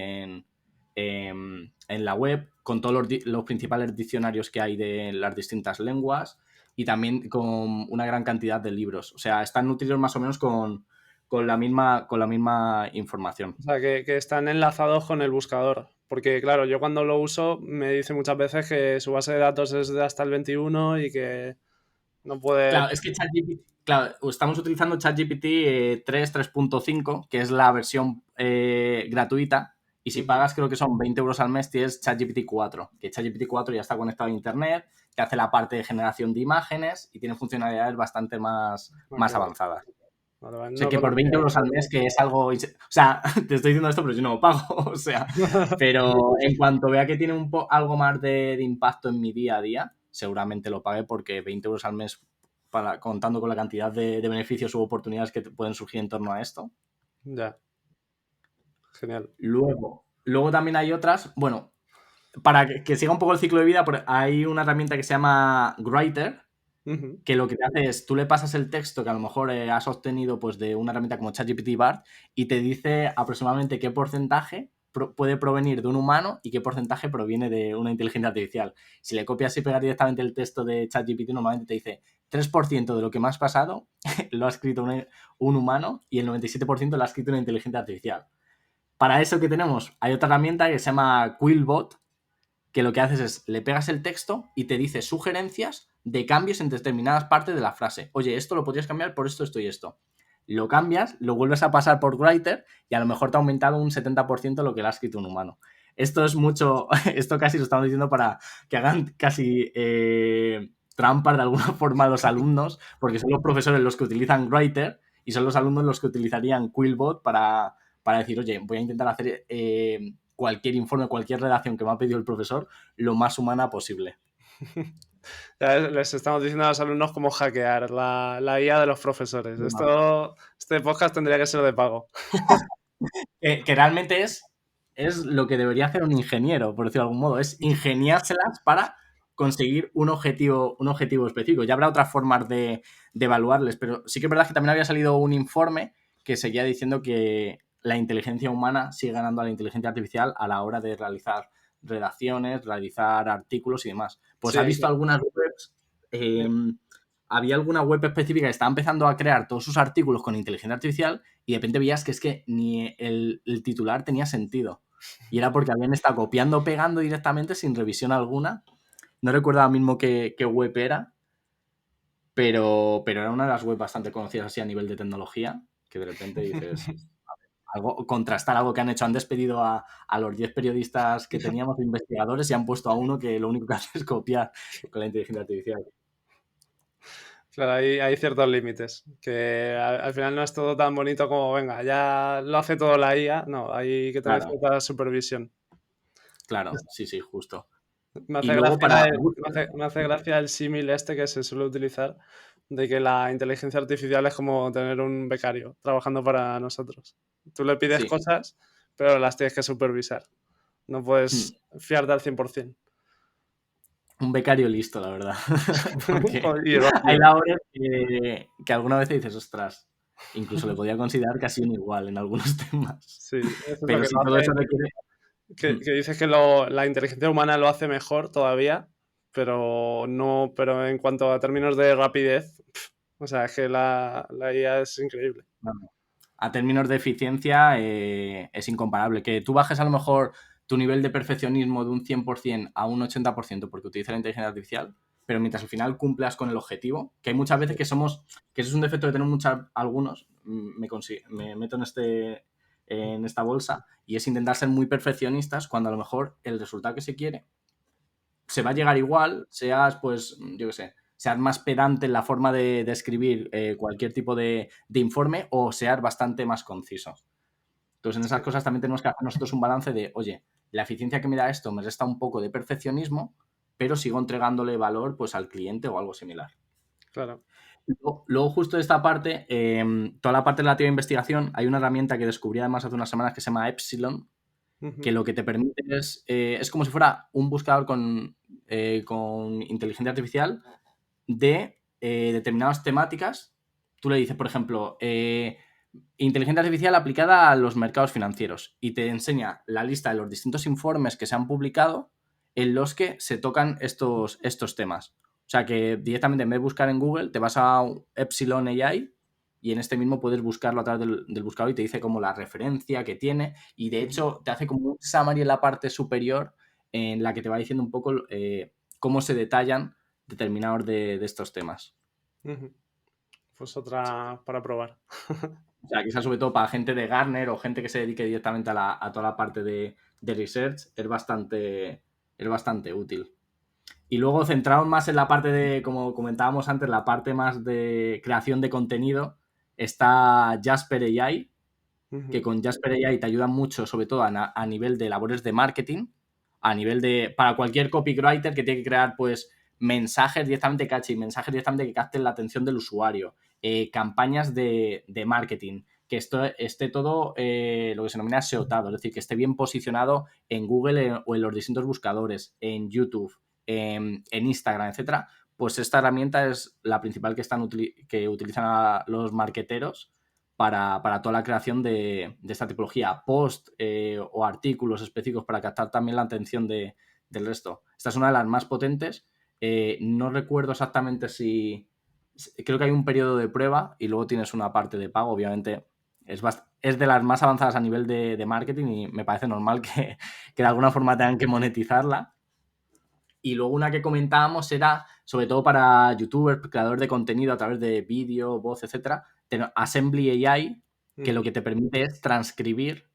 en la web, con todos los principales diccionarios que hay de las distintas lenguas y también con una gran cantidad de libros. O sea, están nutridos más o menos con la misma información. O sea, que están enlazados con el buscador. Porque, claro, yo cuando lo uso me dice muchas veces que su base de datos es de hasta el 21 y que no puede... Claro, es que ChatGPT, claro, estamos utilizando ChatGPT 3.5, que es la versión gratuita, y si pagas creo que son 20 euros al mes, tienes ChatGPT 4, que ChatGPT 4 ya está conectado a internet, que hace la parte de generación de imágenes y tiene funcionalidades bastante más avanzadas. Vale, vale, O sea, no que por 20 euros al mes, que es algo... O sea, te estoy diciendo esto, pero yo no lo pago. O sea, pero en cuanto vea que tiene algo más de impacto en mi día a día, seguramente lo pague porque 20 euros al mes, contando con la cantidad de beneficios u oportunidades que pueden surgir en torno a esto. Ya. Genial. Luego también hay otras... Bueno, para que siga un poco el ciclo de vida, hay una herramienta que se llama Writer, que lo que te hace es, tú le pasas el texto que a lo mejor has obtenido pues, de una herramienta como ChatGPT Bard y te dice aproximadamente qué porcentaje puede provenir de un humano y qué porcentaje proviene de una inteligencia artificial. Si le copias y pegas directamente el texto de ChatGPT, normalmente te dice 3% de lo que me has pasado lo ha escrito un humano y el 97% lo ha escrito una inteligencia artificial. Para eso que tenemos, hay otra herramienta que se llama Quillbot, que lo que haces es, le pegas el texto y te dice sugerencias de cambios en determinadas partes de la frase. Oye, esto lo podrías cambiar por esto, esto y esto. Lo cambias, lo vuelves a pasar por Writer y a lo mejor te ha aumentado un 70% lo que le ha escrito un humano. Esto es mucho, esto casi lo estamos diciendo para que hagan casi trampas de alguna forma a los alumnos, porque son los profesores los que utilizan Writer y son los alumnos los que utilizarían Quillbot para decir, oye, voy a intentar hacer cualquier informe, cualquier redacción que me ha pedido el profesor, lo más humana posible. Ya les estamos diciendo a los alumnos cómo hackear la IA de los profesores. Este podcast tendría que ser de pago. Que realmente es lo que debería hacer un ingeniero, por decirlo de algún modo, es ingeniárselas para conseguir un objetivo específico. Ya habrá otras formas de evaluarles, pero sí que es verdad que también había salido un informe que seguía diciendo que la inteligencia humana sigue ganando a la inteligencia artificial a la hora de realizar redacciones, realizar artículos y demás. Pues Sí, ha visto algunas webs, había alguna web específica que estaba empezando a crear todos sus artículos con inteligencia artificial y de repente veías que es que ni el titular tenía sentido. Y era porque habían estado copiando, pegando directamente sin revisión alguna. No recuerdo ahora mismo qué web era, pero era una de las webs bastante conocidas así a nivel de tecnología, que de repente dices, contrastar algo que han hecho. Han despedido a los 10 periodistas que teníamos, investigadores, y han puesto a uno que lo único que hace es copiar con la inteligencia artificial. Claro, hay ciertos límites, que al final no es todo tan bonito como, venga, ya lo hace todo la IA, no, hay que tener Claro, cierta supervisión. claro, sí, justo. Me Y hace luego gracia para... me hace gracia el símil este que se suele utilizar de que la inteligencia artificial es como tener un becario trabajando para nosotros. Tú le pides Sí. cosas, pero las tienes que supervisar. No puedes fiarte al 100%. Un becario listo, la verdad. Porque Y hay rápido. labores que alguna vez dices, ostras, incluso le podía considerar casi un igual en algunos temas. Sí, eso es lo Pero que sí, lo todo hace. eso requiere... Que dices que la inteligencia humana lo hace mejor todavía, pero no, pero en cuanto a términos de rapidez, o sea, es que la IA es increíble. Bueno, a términos de eficiencia es incomparable. Que tú bajes a lo mejor tu nivel de perfeccionismo de un 100% a un 80% porque utiliza la inteligencia artificial, pero mientras al final cumplas con el objetivo, que hay muchas veces que que eso es un defecto que tenemos algunos, me meto en esta bolsa, y es intentar ser muy perfeccionistas cuando a lo mejor el resultado que se quiere se va a llegar igual, seas, pues, yo qué sé, seas más pedante en la forma de escribir cualquier tipo de informe, o seas bastante más conciso. Entonces, en esas cosas también tenemos que hacer nosotros un balance de, oye, la eficiencia que me da esto me resta un poco de perfeccionismo, pero sigo entregándole valor, pues, al cliente o algo similar. Claro. Luego, justo de esta parte, toda la parte relativa a investigación, hay una herramienta que descubrí además hace unas semanas que se llama Epsilon, que lo que te permite es como si fuera un buscador con inteligencia artificial de determinadas temáticas. Tú le dices, por ejemplo, inteligencia artificial aplicada a los mercados financieros, y te enseña la lista de los distintos informes que se han publicado en los que se tocan estos temas. O sea que directamente, en vez de buscar en Google, te vas a Epsilon AI, y en este mismo puedes buscarlo a través del buscador, y te dice como la referencia que tiene, y de hecho te hace como un summary en la parte superior en la que te va diciendo un poco cómo se detallan determinados de estos temas. Pues otra para probar. O sea, quizás sobre todo para gente de Gartner o gente que se dedique directamente a toda la parte de research, es bastante útil. Y luego, centrados más en la parte de, como comentábamos antes, la parte más de creación de contenido, está Jasper AI, que con Jasper AI te ayuda mucho, sobre todo a nivel de labores de marketing, a nivel de, para cualquier copywriter que tiene que crear, pues, mensajes directamente catchy, mensajes directamente que capten la atención del usuario, campañas de marketing, que esto esté todo lo que se denomina SEOtado, es decir, que esté bien posicionado en Google o en los distintos buscadores, en YouTube, en Instagram, etcétera. Pues esta herramienta es la principal que utilizan los marketeros para toda la creación de esta tipología, post o artículos específicos para captar también la atención del resto. Esta es una de las más potentes. No recuerdo exactamente si... Creo que hay un periodo de prueba y luego tienes una parte de pago. Obviamente es de las más avanzadas a nivel de marketing, y me parece normal que de alguna forma tengan que monetizarla. Y luego una que comentábamos era, sobre todo para youtubers, creadores de contenido a través de vídeo, voz, etcétera, Assembly AI, que lo que te permite es transcribir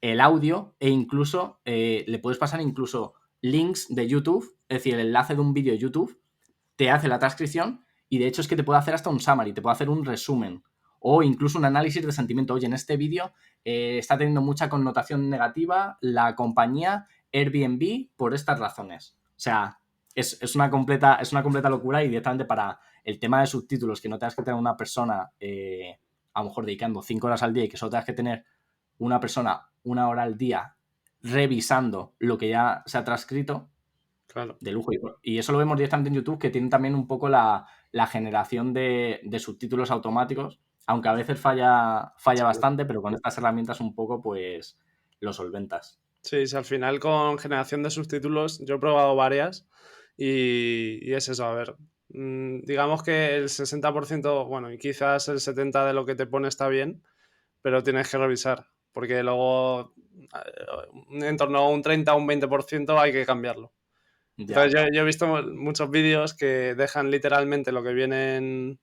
el audio, e incluso le puedes pasar incluso links de YouTube, es decir, el enlace de un vídeo de YouTube, te hace la transcripción, y de hecho es que te puede hacer hasta un summary, te puede hacer un resumen o incluso un análisis de sentimiento. Oye, en este vídeo está teniendo mucha connotación negativa la compañía Airbnb por estas razones. O sea, es una completa locura, y directamente para el tema de subtítulos, que no tengas que tener una persona a lo mejor dedicando 5 horas al día, y que solo tengas que tener una persona 1 hora al día revisando lo que ya se ha transcrito, Claro. de lujo. Y eso lo vemos directamente en YouTube, que tiene también un poco la generación de subtítulos automáticos, aunque a veces falla bastante, pero con estas herramientas un poco pues lo solventas. Sí, sí, al final con generación de subtítulos yo he probado varias y es eso, a ver, digamos que el 60%, bueno, y quizás el 70% de lo que te pone está bien, pero tienes que revisar, porque luego en torno a un 30 o un 20% hay que cambiarlo. Ya, Entonces yo he visto muchos vídeos que dejan literalmente lo que viene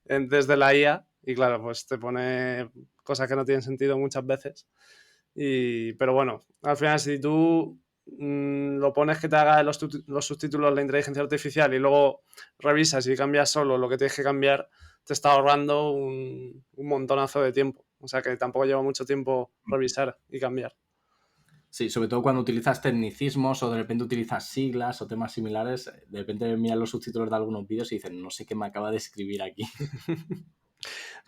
desde la IA, y claro, pues te pone cosas que no tienen sentido muchas veces. Pero bueno, al final si tú lo pones que te haga los subtítulos la inteligencia artificial, y luego revisas y cambias solo lo que tienes que cambiar, te está ahorrando un montonazo de tiempo. O sea que tampoco lleva mucho tiempo revisar y cambiar. sí, sobre todo cuando utilizas tecnicismos o de repente utilizas siglas o temas similares, de repente miras los subtítulos de algunos vídeos y dicen, no sé qué me acaba de escribir aquí.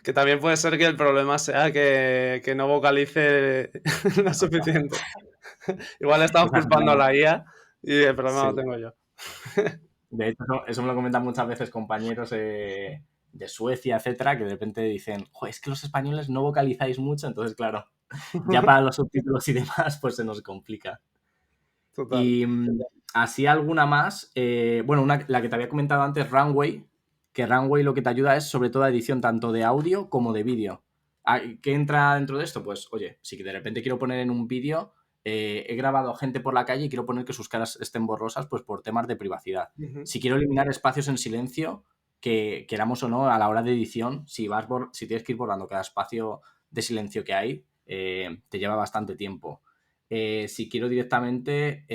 Que también puede ser que el problema sea que no vocalice lo suficiente. Igual estamos Quizás culpando a la IA y el problema lo sí. tengo yo. De hecho, eso me lo comentan muchas veces compañeros de Suecia, etcétera, que de repente dicen, es que los españoles no vocalizáis mucho, entonces, claro, ya para los subtítulos y demás, pues se nos complica. Total. Y así alguna más, bueno, la que te había comentado antes, Runway, que Runway lo que te ayuda es sobre todo edición tanto de audio como de vídeo. ¿Qué entra dentro de esto? Pues, oye, si de repente quiero poner en un vídeo he grabado gente por la calle y quiero poner que sus caras estén borrosas pues por temas de privacidad. Ujú. Si quiero eliminar espacios en silencio, que queramos o no, a la hora de edición, si tienes que ir borrando cada espacio de silencio que hay, te lleva bastante tiempo. Si quiero directamente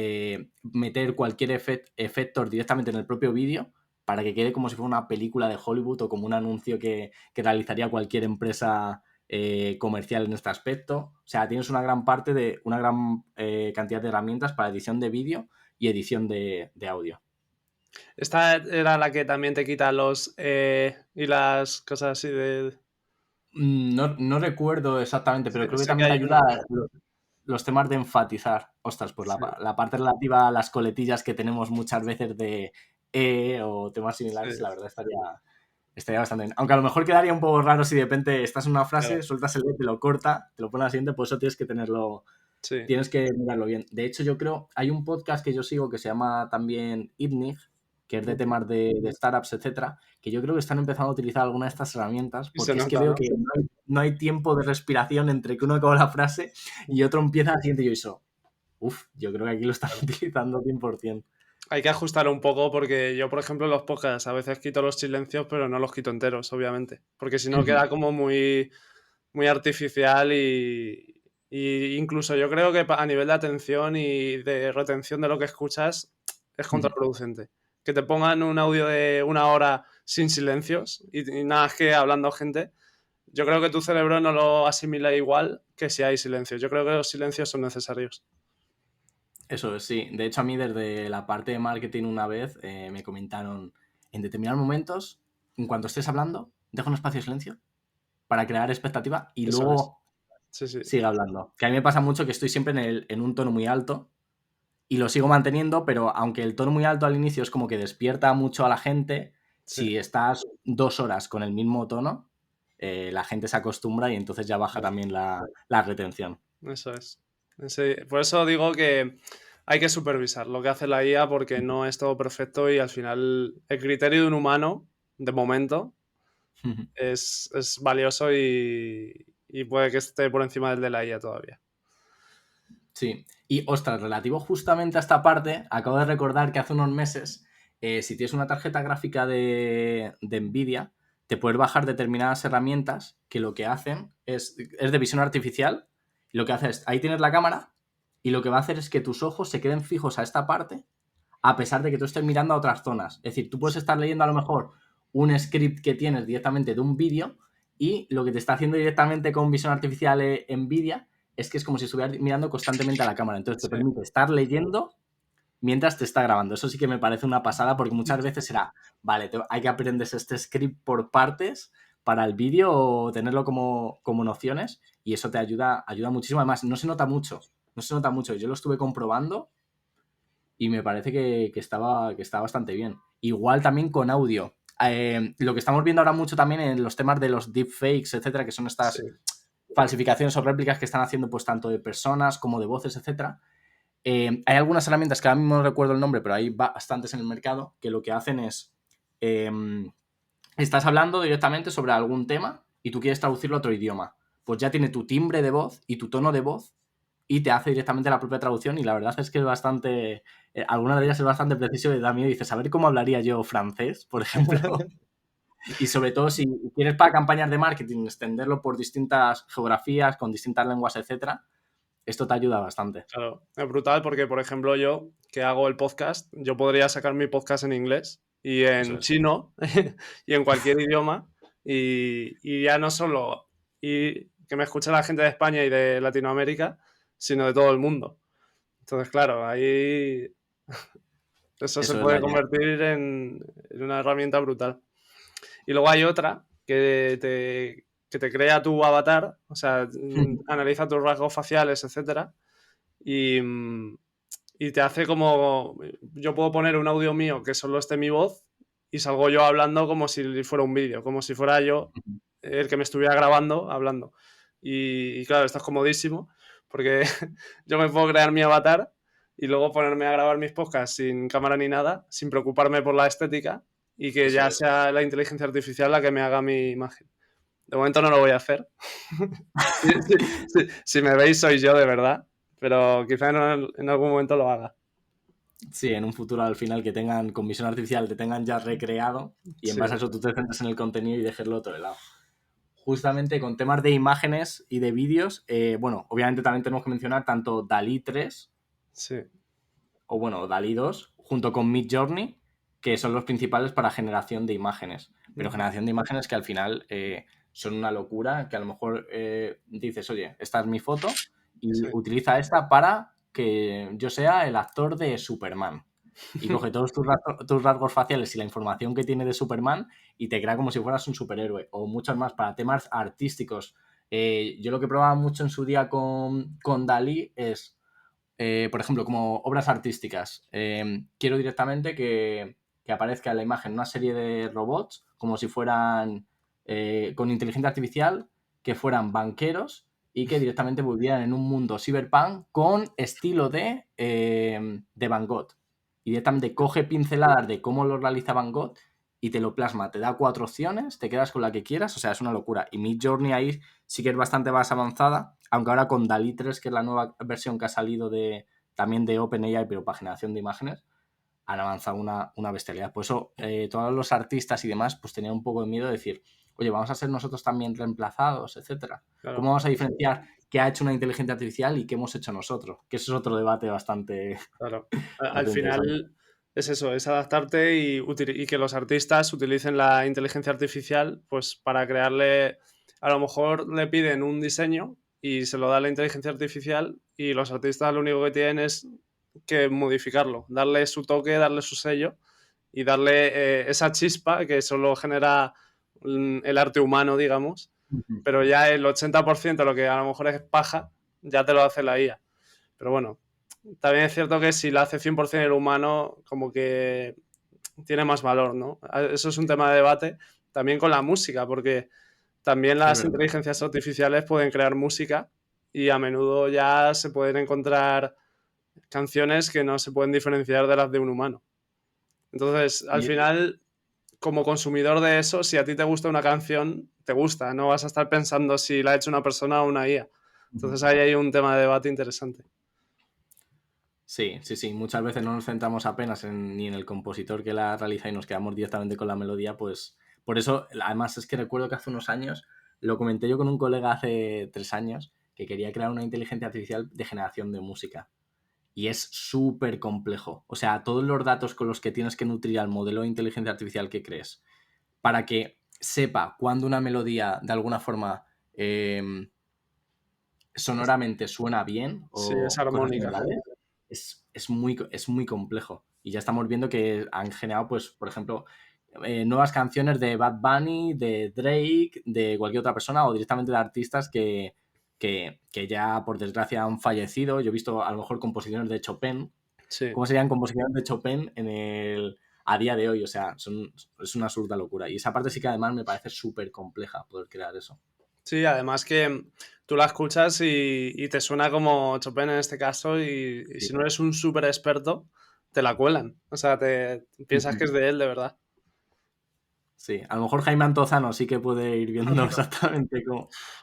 meter cualquier efecto directamente en el propio vídeo para que quede como si fuera una película de Hollywood o como un anuncio que realizaría cualquier empresa comercial en este aspecto. O sea, tienes una gran cantidad de herramientas para edición de vídeo y edición de audio. Esta era la que también te quita los y las cosas así de... No recuerdo exactamente, pero creo que Sé que también te hay ayuda una. los temas de enfatizar. Ostras, pues Sí, la parte relativa a las coletillas que tenemos muchas veces de o temas sí, similares, la verdad estaría bastante bien. Aunque a lo mejor quedaría un poco raro si de repente estás en una frase, claro, sueltas el te lo corta, te lo pone a la siguiente, por eso sí. tienes que mirarlo bien. De hecho, yo creo, hay un podcast que yo sigo que se llama también ITNIG, que es de Ujú. temas de startups, etcétera, que yo creo que están empezando a utilizar alguna de estas herramientas, Y se porque es que nota, veo ¿no? que no hay tiempo de respiración entre que uno acaba la frase y otro empieza la siguiente y yo eso. Yo creo que aquí lo están Claro. utilizando 100%. Hay que ajustarlo un poco porque yo, por ejemplo, en los podcasts a veces quito los silencios, pero no los quito enteros, obviamente. Porque si no queda como muy, muy artificial y incluso yo creo que a nivel de atención y de retención de lo que escuchas es contraproducente. Que te pongan un audio de 1 hora sin silencios y nada más que hablando gente, yo creo que tu cerebro no lo asimila igual que si hay silencios. Yo creo que los silencios son necesarios. Eso es, sí. De hecho, a mí desde la parte de marketing una vez me comentaron, en determinados momentos, en cuanto estés hablando, deja un espacio de silencio para crear expectativa y Eso es. luego Sí, sí, sigue hablando. Que a mí me pasa mucho que estoy siempre en un tono muy alto y lo sigo manteniendo, pero aunque el tono muy alto al inicio es como que despierta mucho a la gente, sí. si estás 2 horas con el mismo tono, la gente se acostumbra y entonces ya baja Claro. también la retención. Eso es. Por eso digo que hay que supervisar lo que hace la IA porque no es todo perfecto y al final el criterio de un humano, de momento, es valioso y puede que esté por encima del de la IA todavía. Sí, y ostras, relativo justamente a esta parte, acabo de recordar que hace unos meses, si tienes una tarjeta gráfica de Nvidia, te puedes bajar determinadas herramientas que lo que hacen es de visión artificial. Y lo que hace es, ahí tienes la cámara y lo que va a hacer es que tus ojos se queden fijos a esta parte a pesar de que tú estés mirando a otras zonas. Es decir, tú puedes estar leyendo a lo mejor un script que tienes directamente de un vídeo y lo que te está haciendo directamente con visión artificial Nvidia es que es como si estuvieras mirando constantemente a la cámara. Entonces te Sí, permite estar leyendo mientras te está grabando. Eso sí que me parece una pasada porque muchas veces será, vale, hay que aprender este script por partes para el vídeo o tenerlo como nociones y eso te ayuda muchísimo. Además, no se nota mucho. Yo lo estuve comprobando y me parece que estaba bastante bien. Igual también con audio. Lo que estamos viendo ahora mucho también en los temas de los deepfakes, etcétera, que son sí, estas falsificaciones o réplicas que están haciendo pues tanto de personas como de voces, etcétera. Hay algunas herramientas que ahora mismo no recuerdo el nombre, pero hay bastantes en el mercado que lo que hacen es eh, estás hablando directamente sobre algún tema y tú quieres traducirlo a otro idioma. Pues ya tiene tu timbre de voz y tu tono de voz y te hace directamente la propia traducción y la verdad es que es bastante, alguna de ellas es bastante preciso y da miedo y dices, a ver cómo hablaría yo francés, por ejemplo. Y sobre todo si quieres para campañas de marketing extenderlo por distintas geografías, con distintas lenguas, etcétera, esto te ayuda bastante. claro. Es brutal porque, por ejemplo, yo que hago el podcast, yo podría sacar mi podcast en inglés y Eso en es. chino y en cualquier idioma y ya no solo y que me escuche la gente de España y de Latinoamérica, sino de todo el mundo. Entonces, claro, ahí eso se Eso es la puede idea. convertir en una herramienta brutal. Y luego hay otra que te crea tu avatar, o sea, analiza tus rasgos faciales, etcétera, y, y te hace como. Yo puedo poner un audio mío que solo esté mi voz y salgo yo hablando como si fuera un vídeo, como si fuera yo el que me estuviera grabando hablando. Y claro, esto es comodísimo porque yo me puedo crear mi avatar y luego ponerme a grabar mis podcasts sin cámara ni nada, sin preocuparme por la estética y que Eso ya es. sea la inteligencia artificial la que me haga mi imagen. De momento no lo voy a hacer. Si me veis, soy yo de verdad, pero quizá en algún momento lo haga. Sí, en un futuro al final que tengan con visión artificial, te tengan ya recreado y en Sí, base a eso tú te centras en el contenido y dejarlo otro de lado. Justamente con temas de imágenes y de vídeos, bueno, obviamente también tenemos que mencionar tanto DALL-E 3 sí. o bueno, DALL-E 2 junto con Midjourney, que son los principales para generación de imágenes. Pero Ujú. generación de imágenes que al final son una locura, que a lo mejor dices, oye, esta es mi foto y Sí. utiliza esta para que yo sea el actor de Superman. Y coge todos tus rasgos faciales y la información que tiene de Superman y te crea como si fueras un superhéroe. O muchos más para temas artísticos. Yo lo que probaba mucho en su día con Dalí es, por ejemplo, como obras artísticas. Quiero directamente que aparezca en la imagen una serie de robots como si fueran con inteligencia artificial, que fueran banqueros y que directamente vivieran en un mundo cyberpunk con estilo de Van Gogh. Y directamente coge pinceladas de cómo lo realiza Van Gogh y te lo plasma. Te da 4 opciones, te quedas con la que quieras, o sea, es una locura. Y Midjourney ahí sí que es bastante más avanzada, aunque ahora con DALL-E 3, que es la nueva versión que ha salido también de OpenAI, pero para generación de imágenes, han avanzado una bestialidad. Por eso todos los artistas y demás pues tenían un poco de miedo de decir, oye, vamos a ser nosotros también reemplazados, etcétera. Claro, ¿Cómo vamos a diferenciar qué ha hecho una inteligencia artificial y qué hemos hecho nosotros? Que eso es otro debate bastante, claro. Al bastante interesante. final es eso, es adaptarte y que los artistas utilicen la inteligencia artificial pues para crearle, a lo mejor le piden un diseño y se lo da la inteligencia artificial y los artistas lo único que tienen es que modificarlo, darle su toque, darle su sello y darle esa chispa que solo genera el arte humano, digamos, pero ya el 80% de lo que a lo mejor es paja, ya te lo hace la IA. Pero bueno, también es cierto que si lo hace 100% el humano, como que tiene más valor, ¿no? Eso es un tema de debate también con la música, porque también Es las verdad. inteligencias artificiales pueden crear música y a menudo ya se pueden encontrar canciones que no se pueden diferenciar de las de un humano. Entonces, al Y final, como consumidor de eso, si a ti te gusta una canción, te gusta, no vas a estar pensando si la ha hecho una persona o una IA. Entonces ahí hay un tema de debate interesante. sí, sí, sí. Muchas veces no nos centramos apenas ni en el compositor que la realiza y nos quedamos directamente con la melodía, pues por eso, además es que recuerdo que hace unos años, lo comenté yo con un colega hace 3 años, que quería crear una inteligencia artificial de generación de música. Y es súper complejo. O sea, todos los datos con los que tienes que nutrir al modelo de inteligencia artificial que crees, para que sepa cuándo una melodía de alguna forma sonoramente suena bien Sí, es o cosas armónica. similares, es muy complejo. Y ya estamos viendo que han generado, pues, por ejemplo, nuevas canciones de Bad Bunny, de Drake, de cualquier otra persona o directamente de artistas que ya, por desgracia, han fallecido. Yo he visto a lo mejor composiciones de Chopin. Sí. ¿Cómo serían composiciones de Chopin a día de hoy? O sea, es una absurda locura. Y esa parte sí que además me parece súper compleja poder crear eso. Sí, además que tú la escuchas y te suena como Chopin en este caso y Sí. si no eres un súper experto, te la cuelan. O sea, te piensas que es de él de verdad. Sí, a lo mejor Jaime Antozano sí que puede ir viendo exactamente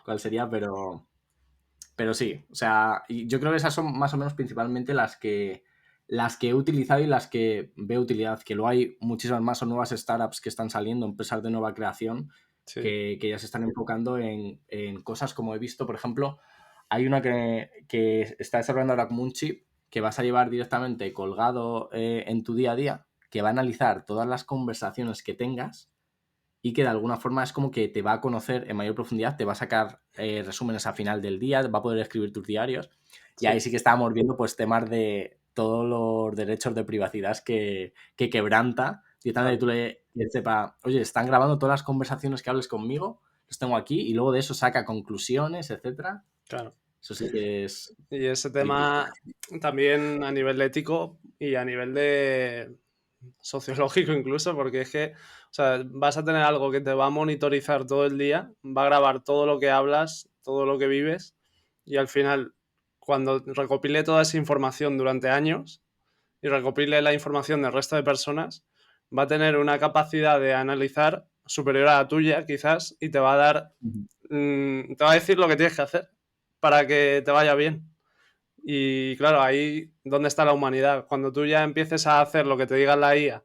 cuál sería, pero sí, o sea, y yo creo que esas son más o menos principalmente las que he utilizado y las que veo utilidad, que luego hay muchísimas más o nuevas startups que están saliendo, empresas de nueva creación, Sí, que ya se están enfocando en cosas como he visto, por ejemplo, hay una que está desarrollando ahora como un chip que vas a llevar directamente colgado en tu día a día, que va a analizar todas las conversaciones que tengas y que de alguna forma es como que te va a conocer en mayor profundidad, te va a sacar resúmenes a final del día, va a poder escribir tus diarios y sí, ahí sí que estábamos viendo pues temas de todos los derechos de privacidad que quebranta y tal de claro, tú le sepa, oye, están grabando todas las conversaciones que hables conmigo, los tengo aquí y luego de eso saca conclusiones, etcétera. claro. Eso sí que es Y ese flipante. tema también a nivel ético y a nivel de sociológico incluso, porque es que, o sea, vas a tener algo que te va a monitorizar todo el día, va a grabar todo lo que hablas, todo lo que vives, y al final, cuando recopile toda esa información durante años y recopile la información del resto de personas, va a tener una capacidad de analizar superior a la tuya, quizás, y te va a dar, te va a decir lo que tienes que hacer para que te vaya bien. Y claro, ahí ¿dónde está la humanidad? Cuando tú ya empieces a hacer lo que te diga la IA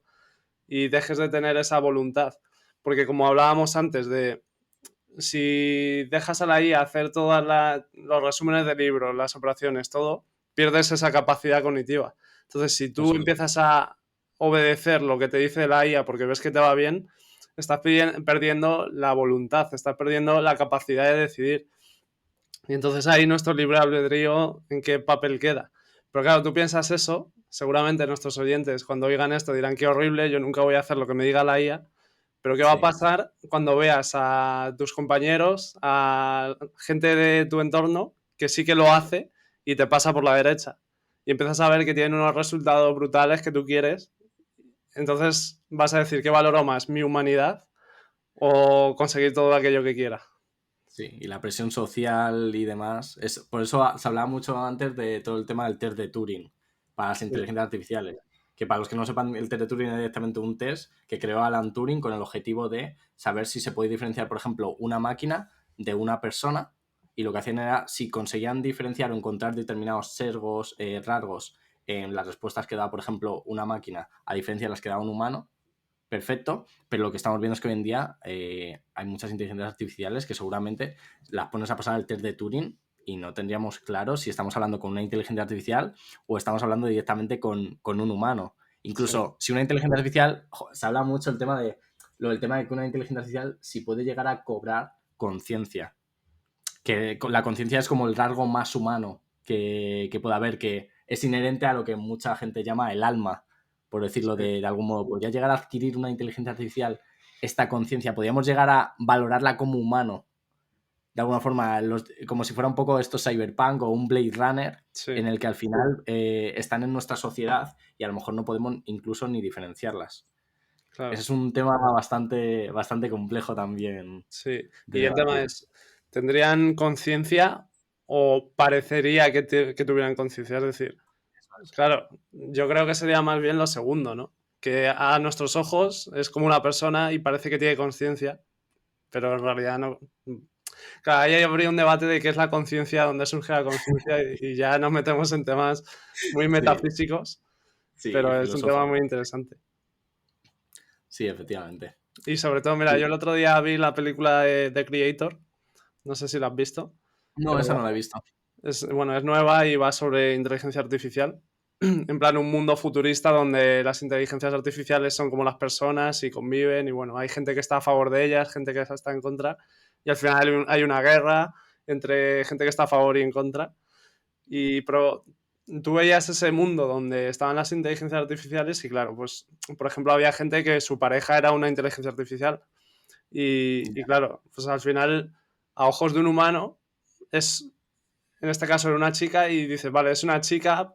y dejes de tener esa voluntad. Porque como hablábamos antes de si dejas a la IA hacer todos los resúmenes de libros, las operaciones, todo, pierdes esa capacidad cognitiva. Entonces, si tú Eso es. empiezas a obedecer lo que te dice la IA porque ves que te va bien, estás perdiendo la voluntad, estás perdiendo la capacidad de decidir. Y entonces ahí nuestro libre albedrío, ¿en qué papel queda? Pero claro, tú piensas eso, seguramente nuestros oyentes cuando oigan esto dirán qué horrible, yo nunca voy a hacer lo que me diga la IA, pero ¿qué va a Sí. pasar cuando veas a tus compañeros, a gente de tu entorno que sí que lo hace y te pasa por la derecha? Y empiezas a ver que tienen unos resultados brutales que tú quieres. Entonces vas a decir, ¿qué valoro más? ¿Mi humanidad o conseguir todo aquello que quiera? Sí, y la presión social y demás. Por eso se hablaba mucho antes de todo el tema del test de Turing para las Sí, inteligencias artificiales. Que para los que no sepan, el test de Turing es directamente un test que creó Alan Turing con el objetivo de saber si se puede diferenciar, por ejemplo, una máquina de una persona. Y lo que hacían era, si conseguían diferenciar o encontrar determinados sesgos, rasgos en las respuestas que daba, por ejemplo, una máquina, a diferencia de las que daba un humano, perfecto, pero lo que estamos viendo es que hoy en día hay muchas inteligencias artificiales que seguramente las pones a pasar el test de Turing y no tendríamos claro si estamos hablando con una inteligencia artificial o estamos hablando directamente con un humano. sí, Incluso si una inteligencia artificial, se habla mucho el tema de lo del tema de que una inteligencia artificial si puede llegar a cobrar conciencia, que la conciencia es como el rasgo más humano que puede haber, que es inherente a lo que mucha gente llama el alma, por decirlo sí. de algún modo. ¿Podría llegar a adquirir una inteligencia artificial esta conciencia? ¿Podríamos llegar a valorarla como humano? De alguna forma, como si fuera un poco esto cyberpunk o un Blade Runner, Sí, en el que al final están en nuestra sociedad y a lo mejor no podemos incluso ni diferenciarlas. Ese claro. es un tema bastante, bastante complejo también Sí, de y el tema debatir. es, ¿tendrían conciencia o parecería que tuvieran conciencia? Es decir, claro, yo creo que sería más bien lo segundo, ¿no? Que a nuestros ojos es como una persona y parece que tiene conciencia, pero en realidad no. Claro, ahí habría un debate de qué es la conciencia, dónde surge la conciencia y ya nos metemos en temas muy Sí, metafísicos, sí, pero es un tema filosófico. muy interesante. Sí, efectivamente. Y sobre todo, mira, yo Y- el otro día vi la película de The Creator, no sé si la has visto, No, esa pero no la he visto. bueno, es nueva y va sobre inteligencia artificial. En plan, un mundo futurista donde las inteligencias artificiales son como las personas y conviven y bueno, hay gente que está a favor de ellas, gente que está en contra y al final hay una guerra entre gente que está a favor y en contra. Pero tú veías ese mundo donde estaban las inteligencias artificiales y claro, pues por ejemplo había gente que su pareja era una inteligencia artificial y Ya, claro, pues al final a ojos de un humano es en este caso era una chica y dices, vale, es una chica,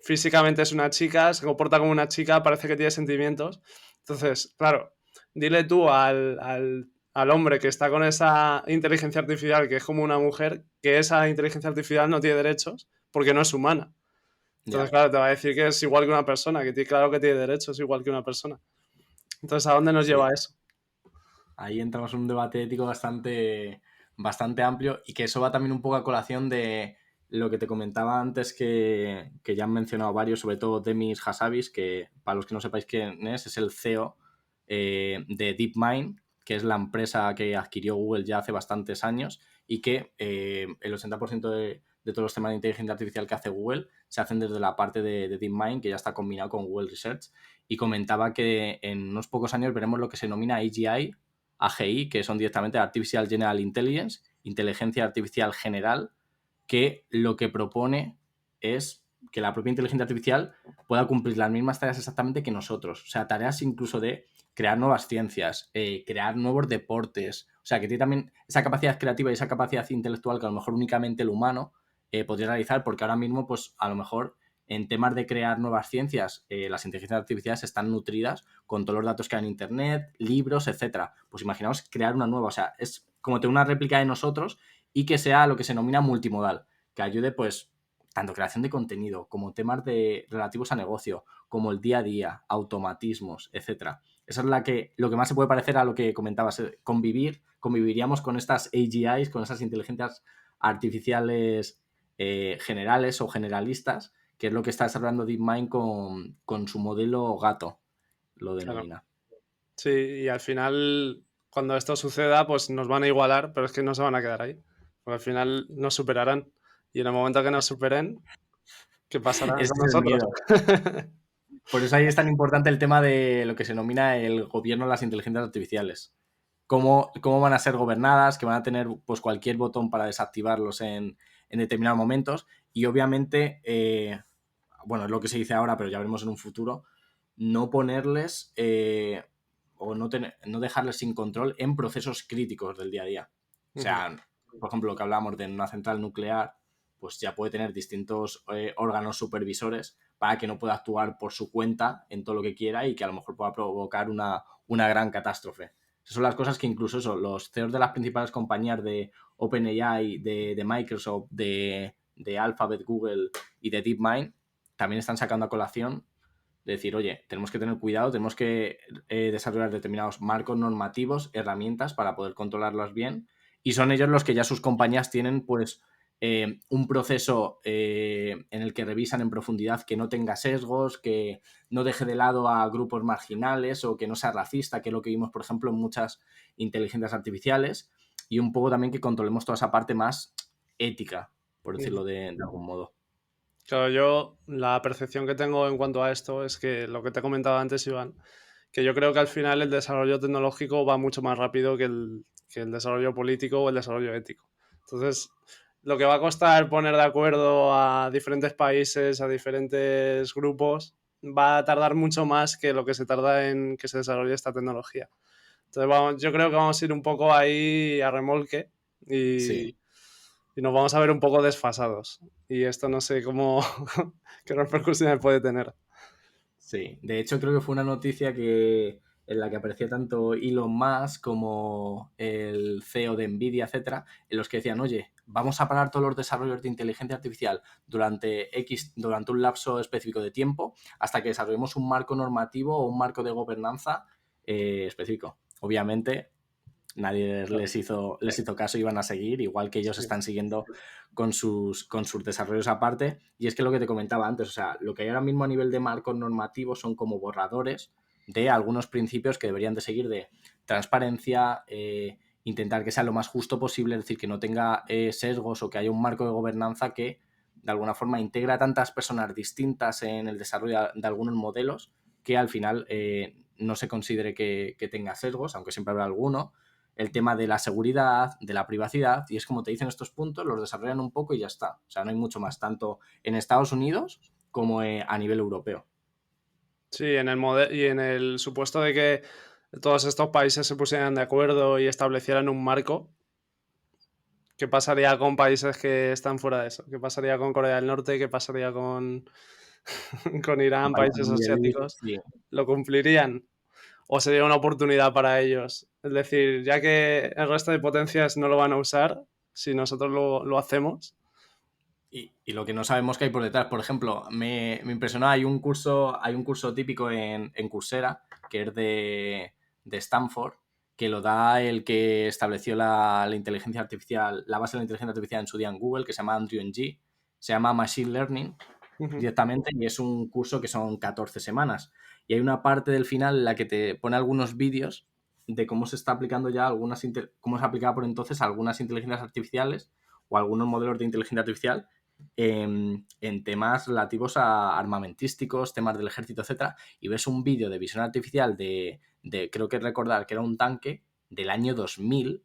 físicamente es una chica, se comporta como una chica, parece que tiene sentimientos. Entonces, claro, dile tú al hombre que está con esa inteligencia artificial que es como una mujer, que esa inteligencia artificial no tiene derechos porque no es humana. Entonces, ya. claro, te va a decir que es igual que una persona, que claro que tiene derechos igual que una persona. Entonces, ¿a dónde nos Sí. lleva eso? Ahí entramos en un debate ético bastante, bastante amplio y que eso va también un poco a colación de lo que te comentaba antes que ya han mencionado varios, sobre todo Demis Hassabis, que para los que no sepáis quién es el CEO de DeepMind, que es la empresa que adquirió Google ya hace bastantes años y que el 80% de todos los temas de inteligencia artificial que hace Google se hacen desde la parte de DeepMind, que ya está combinado con Google Research, y comentaba que en unos pocos años veremos lo que se denomina AGI, que son directamente Artificial General Intelligence, inteligencia artificial general, que lo que propone es que la propia inteligencia artificial pueda cumplir las mismas tareas exactamente que nosotros. O sea, tareas incluso de crear nuevas ciencias, crear nuevos deportes. O sea, que tiene también esa capacidad creativa y esa capacidad intelectual que a lo mejor únicamente el humano podría realizar, porque ahora mismo, pues a lo mejor en temas de crear nuevas ciencias, las inteligencias artificiales están nutridas con todos los datos que hay en Internet, libros, etcétera. Pues imaginaos crear una nueva, o sea, es como tener una réplica de nosotros y que sea lo que se denomina multimodal, que ayude pues tanto creación de contenido como temas relativos a negocio, como el día a día, automatismos, etcétera. Esa es lo que más se puede parecer a lo que comentabas, conviviríamos con estas AGIs, con esas inteligencias artificiales generales o generalistas, que es lo que está desarrollando DeepMind con su modelo gato, lo Claro. denomina. Sí, y al final, cuando esto suceda, pues nos van a igualar, pero es que no se van a quedar ahí. Porque al final nos superarán. Y en el momento que nos superen, ¿qué pasará Ese con es el nosotros? miedo. Por eso ahí es tan importante el tema de lo que se denomina el gobierno de las inteligencias artificiales. Cómo van a ser gobernadas, que van a tener pues, cualquier botón para desactivarlos en determinados momentos. Y obviamente, bueno, es lo que se dice ahora, pero ya veremos en un futuro, no ponerles o no dejarles sin control en procesos críticos del día a día. O Ujú. sea, por ejemplo, lo que hablamos de una central nuclear, pues ya puede tener distintos órganos supervisores para que no pueda actuar por su cuenta en todo lo que quiera y que a lo mejor pueda provocar una gran catástrofe. Esas son las cosas que incluso los CEOs de las principales compañías de OpenAI, de Microsoft, de Alphabet, Google y de DeepMind también están sacando a colación de decir, oye, tenemos que tener cuidado, tenemos que desarrollar determinados marcos normativos, herramientas para poder controlarlos bien. Y son ellos los que ya sus compañías tienen, pues, un proceso en el que revisan en profundidad que no tenga sesgos, que no deje de lado a grupos marginales o que no sea racista, que es lo que vimos, por ejemplo, en muchas inteligencias artificiales. Y un poco también que controlemos toda esa parte más ética, por Ujú. decirlo de algún modo. Claro, yo la percepción que tengo en cuanto a esto es que lo que te he comentado antes, Iván, que yo creo que al final el desarrollo tecnológico va mucho más rápido que el desarrollo político o el desarrollo ético. Entonces, lo que va a costar poner de acuerdo a diferentes países, a diferentes grupos, va a tardar mucho más que lo que se tarda en que se desarrolle esta tecnología. Entonces, vamos, yo creo que vamos a ir un poco ahí a remolque Sí. y nos vamos a ver un poco desfasados. Y esto no sé cómo, qué repercusiones puede tener. Sí, de hecho creo que fue una noticia en la que aparecía tanto Elon Musk como el CEO de Nvidia, etcétera, en los que decían, oye, vamos a parar todos los desarrollos de inteligencia artificial durante un lapso específico de tiempo hasta que desarrollemos un marco normativo o un marco de gobernanza específico. Obviamente, nadie les hizo caso, iban a seguir, igual que ellos Sí. están siguiendo con sus desarrollos aparte. Y es que lo que te comentaba antes, o sea, lo que hay ahora mismo a nivel de marcos normativos son como borradores de algunos principios que deberían de seguir de transparencia, intentar que sea lo más justo posible, es decir, que no tenga sesgos o que haya un marco de gobernanza que de alguna forma integra a tantas personas distintas en el desarrollo de algunos modelos que al final no se considere que tenga sesgos, aunque siempre habrá alguno, el tema de la seguridad, de la privacidad, y es como te dicen estos puntos, los desarrollan un poco y ya está. O sea, no hay mucho más, tanto en Estados Unidos como a nivel europeo. Sí, y en el supuesto de que todos estos países se pusieran de acuerdo y establecieran un marco, ¿qué pasaría con países que están fuera de eso? ¿Qué pasaría con Corea del Norte? ¿Qué pasaría con, con En Irán, países países muy asiáticos? sí, ¿Lo cumplirían? ¿O sería una oportunidad para ellos? Es decir, ya que el resto de potencias no lo van a usar, si nosotros lo hacemos. y lo que no sabemos que hay por detrás. Por ejemplo, me impresionó, hay un curso típico en Coursera, que es de Stanford, que lo da el que estableció la inteligencia artificial, la base de la inteligencia artificial en su día en Google, que se llama Andrew Ng, se llama Machine Learning Ujú. directamente y es un curso que son 14 semanas. Y hay una parte del final en la que te pone algunos vídeos de cómo se está aplicando ya cómo se aplicaba por entonces algunas inteligencias artificiales o algunos modelos de inteligencia artificial en temas relativos a armamentísticos, temas del ejército, etcétera, y ves un vídeo de visión artificial creo que recordar que era un tanque del año 2000,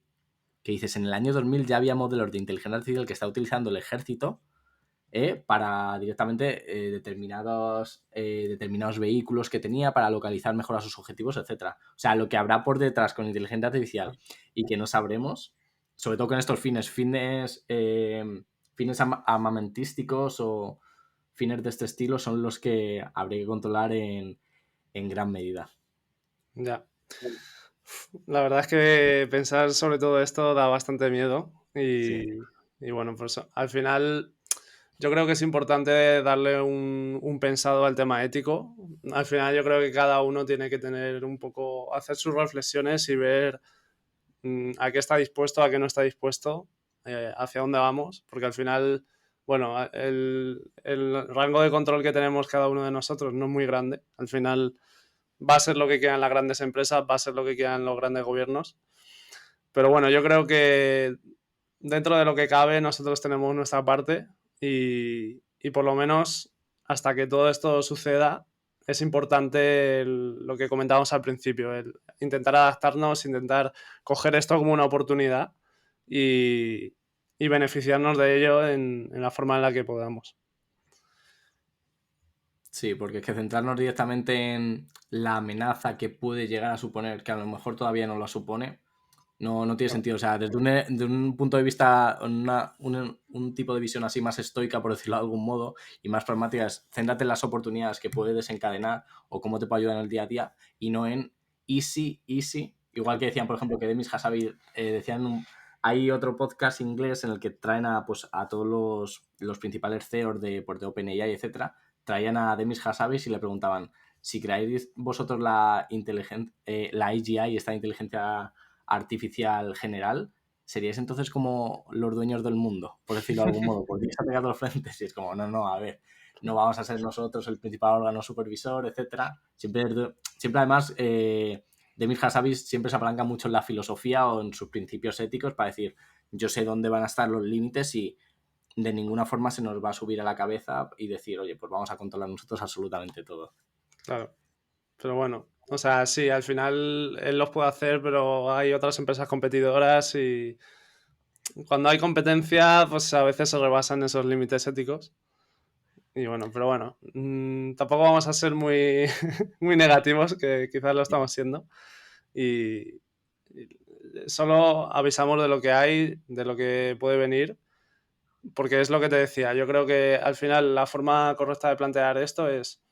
que dices, en el año 2000 ya había modelos de inteligencia artificial que está utilizando el ejército para directamente determinados vehículos que tenía para localizar mejor a sus objetivos, etcétera. O sea, lo que habrá por detrás con inteligencia artificial y que no sabremos, sobre todo con estos fines armamentísticos o fines de este estilo, son los que habría que controlar en gran medida. Ya. La verdad es que pensar sobre todo esto da bastante miedo Sí, y bueno, pues al final yo creo que es importante darle un pensado al tema ético. Al final yo creo que cada uno tiene que tener un poco, hacer sus reflexiones y ver a qué está dispuesto, a qué no está dispuesto, hacia dónde vamos, porque al final bueno, el rango de control que tenemos cada uno de nosotros no es muy grande. Al final va a ser lo que quieran las grandes empresas, va a ser lo que quieran los grandes gobiernos. Pero bueno, yo creo que dentro de lo que cabe nosotros tenemos nuestra parte y por lo menos hasta que todo esto suceda es importante lo que comentábamos al principio, el intentar adaptarnos, intentar coger esto como una oportunidad y beneficiarnos de ello en la forma en la que podamos. Sí, porque es que centrarnos directamente en la amenaza que puede llegar a suponer, que a lo mejor todavía no la supone, no tiene sentido. O sea, desde un punto de vista, un tipo de visión así más estoica, por decirlo de algún modo, y más pragmática, es céntrate en las oportunidades que puede desencadenar o cómo te puede ayudar en el día a día y no en easy. Igual que decían, por ejemplo, que Demis Hassabis hay otro podcast inglés en el que traen pues, a todos los principales CEOs de OpenAI, etcétera, traían a Demis Hassabis y le preguntaban si creáis vosotros la AGI, esta inteligencia artificial general, seríais entonces como los dueños del mundo, por decirlo de algún modo, porque se ha pegado los frentes y es como, no, a ver, no vamos a ser nosotros el principal órgano supervisor, etcétera. Siempre además, Demir Hassabis siempre se apalanca mucho en la filosofía o en sus principios éticos para decir, yo sé dónde van a estar los límites y de ninguna forma se nos va a subir a la cabeza y decir, oye, pues vamos a controlar nosotros absolutamente todo. Claro, pero bueno, o sea, sí, al final él los puede hacer, pero hay otras empresas competidoras y cuando hay competencia, pues a veces se rebasan esos límites éticos. Y bueno, pero bueno, tampoco vamos a ser muy, muy negativos, que quizás lo estamos siendo. Y solo avisamos de lo que hay, de lo que puede venir, porque es lo que te decía. Yo creo que al final la forma correcta de plantear esto es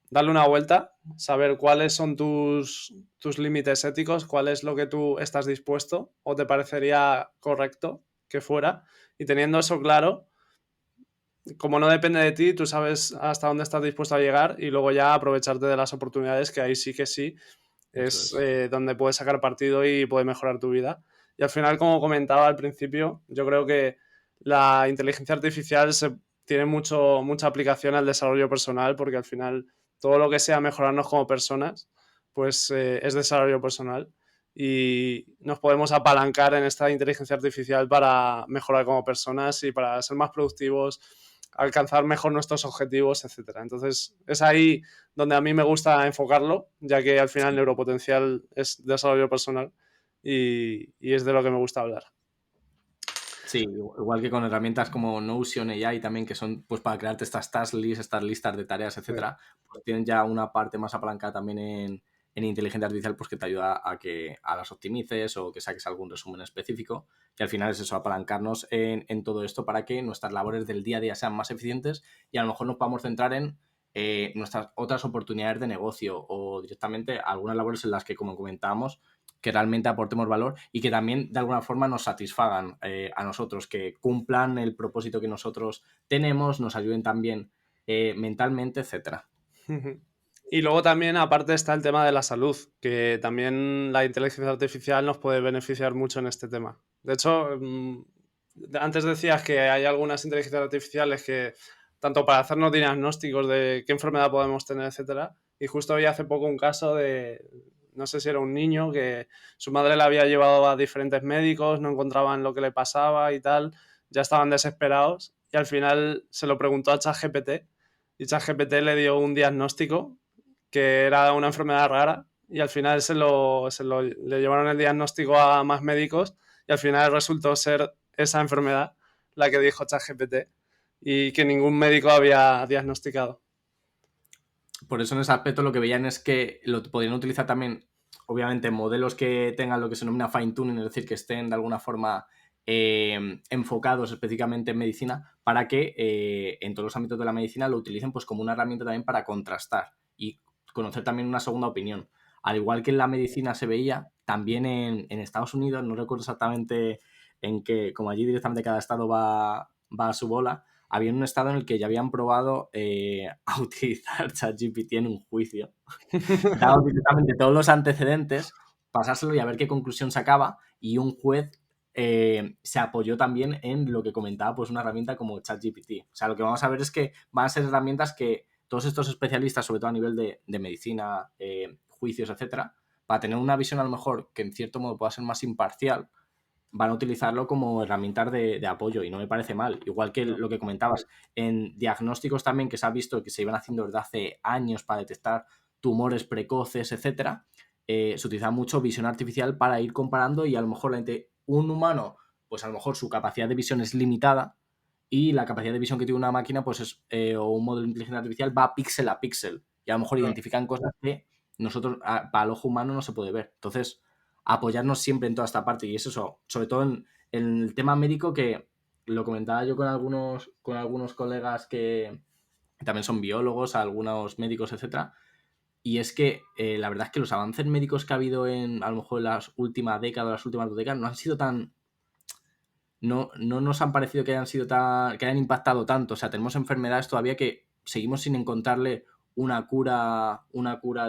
darle una vuelta, saber cuáles son tus límites éticos, cuál es lo que tú estás dispuesto o te parecería correcto que fuera. Y teniendo eso claro, como no depende de ti, tú sabes hasta dónde estás dispuesto a llegar y luego ya aprovecharte de las oportunidades, que ahí sí que sí es donde puedes sacar partido y puede mejorar tu vida. Y al final, como comentaba al principio, yo creo que la inteligencia artificial tiene mucha aplicación al desarrollo personal, porque al final todo lo que sea mejorarnos como personas, pues es desarrollo personal. Y nos podemos apalancar en esta inteligencia artificial para mejorar como personas y para ser más productivos, alcanzar mejor nuestros objetivos, etcétera. Entonces, es ahí donde a mí me gusta enfocarlo, ya que al final el neuropotencial es desarrollo personal y es de lo que me gusta hablar. Sí, igual que con herramientas como Notion, AI también, que son pues para crearte estas task lists, estas listas de tareas, etcétera, pues tienen ya una parte más apalancada también en inteligencia artificial, pues que te ayuda a que a las optimices o que saques algún resumen específico, que al final es eso, apalancarnos en todo esto para que nuestras labores del día a día sean más eficientes y a lo mejor nos podamos centrar en nuestras otras oportunidades de negocio o directamente algunas labores en las que, como comentábamos, que realmente aportemos valor y que también de alguna forma nos satisfagan a nosotros, que cumplan el propósito que nosotros tenemos, nos ayuden también mentalmente, etcétera. Y luego también, aparte, está el tema de la salud, que también la inteligencia artificial nos puede beneficiar mucho en este tema. De hecho, antes decías que hay algunas inteligencias artificiales que, tanto para hacernos diagnósticos de qué enfermedad podemos tener, etcétera, y justo vi hace poco un caso de, no sé si era un niño, que su madre le había llevado a diferentes médicos, no encontraban lo que le pasaba y tal, ya estaban desesperados, y al final se lo preguntó a ChatGPT, y ChatGPT le dio un diagnóstico que era una enfermedad rara y al final le llevaron el diagnóstico a más médicos y al final resultó ser esa enfermedad la que dijo ChatGPT y que ningún médico había diagnosticado. Por eso en ese aspecto lo que veían es que lo podrían utilizar también, obviamente, modelos que tengan lo que se denomina fine tuning, es decir, que estén de alguna forma enfocados específicamente en medicina para que en todos los ámbitos de la medicina lo utilicen pues como una herramienta también para contrastar y conocer también una segunda opinión. Al igual que en la medicina se veía, también en Estados Unidos, no recuerdo exactamente en qué, como allí directamente cada estado va a su bola, había un estado en el que ya habían probado a utilizar ChatGPT en un juicio, dado directamente todos los antecedentes, pasárselo y a ver qué conclusión sacaba, y un juez se apoyó también en lo que comentaba pues una herramienta como ChatGPT. O sea, lo que vamos a ver es que van a ser herramientas que todos estos especialistas, sobre todo a nivel de medicina, juicios, etcétera, para tener una visión a lo mejor que en cierto modo pueda ser más imparcial, van a utilizarlo como herramientas de apoyo y no me parece mal. Igual que No. lo que comentabas, en diagnósticos también que se ha visto que se iban haciendo desde hace años para detectar tumores precoces, etcétera, se utiliza mucho visión artificial para ir comparando y a lo mejor un humano, pues a lo mejor su capacidad de visión es limitada y la capacidad de visión que tiene una máquina pues o un modelo de inteligencia artificial va píxel a píxel y a lo mejor Claro. identifican cosas que nosotros, para el ojo humano no se puede ver. Entonces, apoyarnos siempre en toda esta parte y es eso, sobre todo en el tema médico que lo comentaba yo con algunos colegas que también son biólogos, algunos médicos, etcétera, y es que la verdad es que los avances médicos que ha habido en a lo mejor en las últimas décadas, las últimas 2 décadas, no han sido tan, no nos han parecido que hayan sido tan, que hayan impactado tanto. O sea, tenemos enfermedades todavía que seguimos sin encontrarle una cura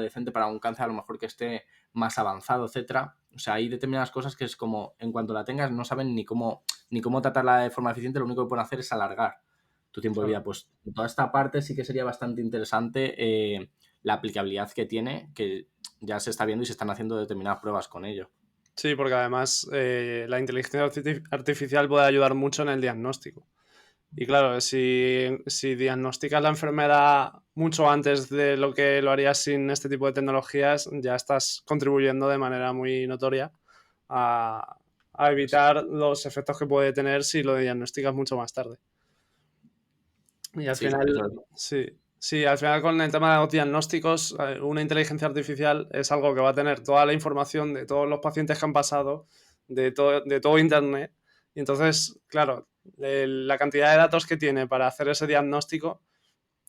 decente para un cáncer a lo mejor que esté más avanzado, etcétera. O sea, hay determinadas cosas que es como, en cuanto la tengas, no saben ni cómo tratarla de forma eficiente, lo único que pueden hacer es alargar tu tiempo de Claro. vida. Pues en toda esta parte sí que sería bastante interesante la aplicabilidad que tiene, que ya se está viendo y se están haciendo determinadas pruebas con ello. Sí, porque además la inteligencia artificial puede ayudar mucho en el diagnóstico. Y claro, si diagnosticas la enfermedad mucho antes de lo que lo harías sin este tipo de tecnologías, ya estás contribuyendo de manera muy notoria a, a evitar los efectos que puede tener si lo diagnosticas mucho más tarde. Y al Sí, final, eso es. sí, sí, al final con el tema de los diagnósticos, una inteligencia artificial es algo que va a tener toda la información de todos los pacientes que han pasado, de todo Internet. Y entonces, claro, la cantidad de datos que tiene para hacer ese diagnóstico,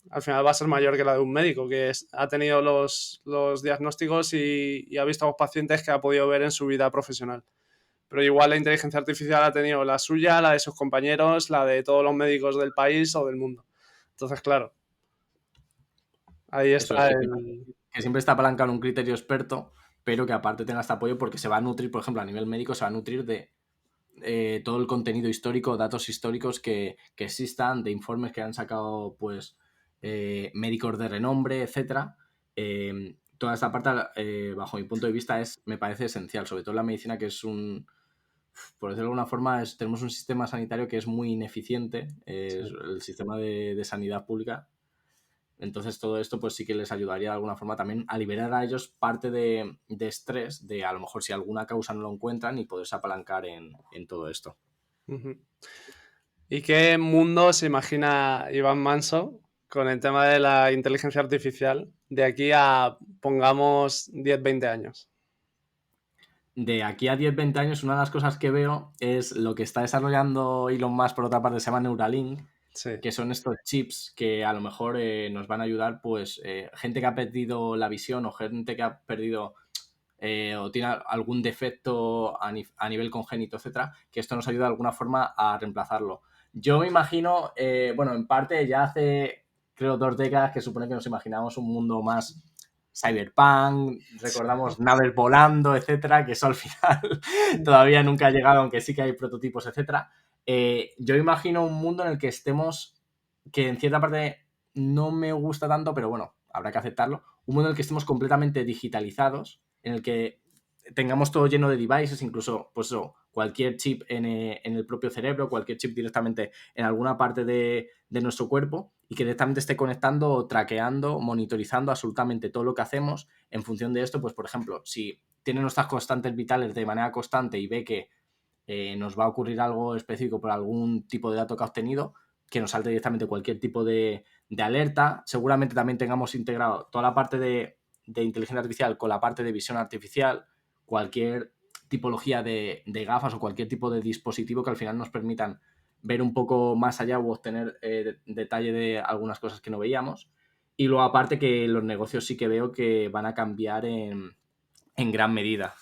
al final va a ser mayor que la de un médico, que ha tenido los diagnósticos y ha visto a los pacientes que ha podido ver en su vida profesional. Pero igual la inteligencia artificial ha tenido la suya, la de sus compañeros, la de todos los médicos del país o del mundo. Entonces, claro, ahí Eso es, está el... que siempre está apalancado en un criterio experto, pero que aparte tenga este apoyo porque se va a nutrir, por ejemplo, a nivel médico, se va a nutrir de todo el contenido histórico, datos históricos que existan, de informes que han sacado pues médicos de renombre, etcétera. Toda esta parte, bajo mi punto de vista, me parece esencial, sobre todo en la medicina, que es por decirlo de alguna forma, tenemos un sistema sanitario que es muy ineficiente, es Sí. el sistema de sanidad pública. Entonces todo esto pues sí que les ayudaría de alguna forma también a liberar a ellos parte de estrés, de a lo mejor si alguna causa no lo encuentran y poderse apalancar en todo esto. Ujú. ¿Y qué mundo se imagina Iván Manso con el tema de la inteligencia artificial de aquí a, pongamos, 10 20 años? De aquí a 10 20 años, una de las cosas que veo es lo que está desarrollando Elon Musk, por otra parte, se llama Neuralink, Sí. que son estos chips que a lo mejor nos van a ayudar, pues, gente que ha perdido la visión o gente que ha perdido o tiene algún defecto a nivel congénito, etcétera, que esto nos ayuda de alguna forma a reemplazarlo. Yo me imagino, bueno, en parte ya hace, creo, 2 décadas que supone que nos imaginamos un mundo más cyberpunk, recordamos naves volando, etcétera, que eso al final todavía nunca ha llegado, aunque sí que hay prototipos, etcétera. Yo imagino un mundo en el que estemos, que en cierta parte no me gusta tanto, pero bueno, habrá que aceptarlo, un mundo en el que estemos completamente digitalizados, en el que tengamos todo lleno de devices, incluso pues eso, cualquier chip en el propio cerebro, cualquier chip directamente en alguna parte de nuestro cuerpo y que directamente esté conectando, traqueando, monitorizando absolutamente todo lo que hacemos. En función de esto, pues por ejemplo, si tiene nuestras constantes vitales de manera constante y ve que nos va a ocurrir algo específico por algún tipo de dato que ha obtenido, que nos salte directamente cualquier tipo de alerta. Seguramente también tengamos integrado toda la parte de inteligencia artificial con la parte de visión artificial, cualquier tipología de gafas o cualquier tipo de dispositivo que al final nos permitan ver un poco más allá o obtener detalle de algunas cosas que no veíamos. Y luego aparte que los negocios sí que veo que van a cambiar en gran medida,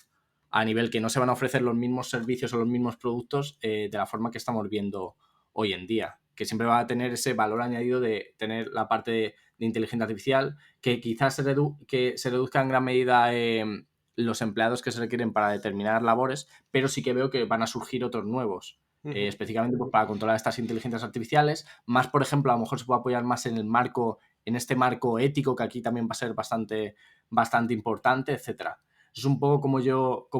a nivel que no se van a ofrecer los mismos servicios o los mismos productos de la forma que estamos viendo hoy en día, que siempre va a tener ese valor añadido de tener la parte de inteligencia artificial, que quizás que se reduzca en gran medida los empleados que se requieren para determinadas labores, pero sí que veo que van a surgir otros nuevos. Específicamente pues, para controlar estas inteligencias artificiales, más por ejemplo, a lo mejor se puede apoyar más en este marco ético que aquí también va a ser bastante importante, etcétera. Es un poco como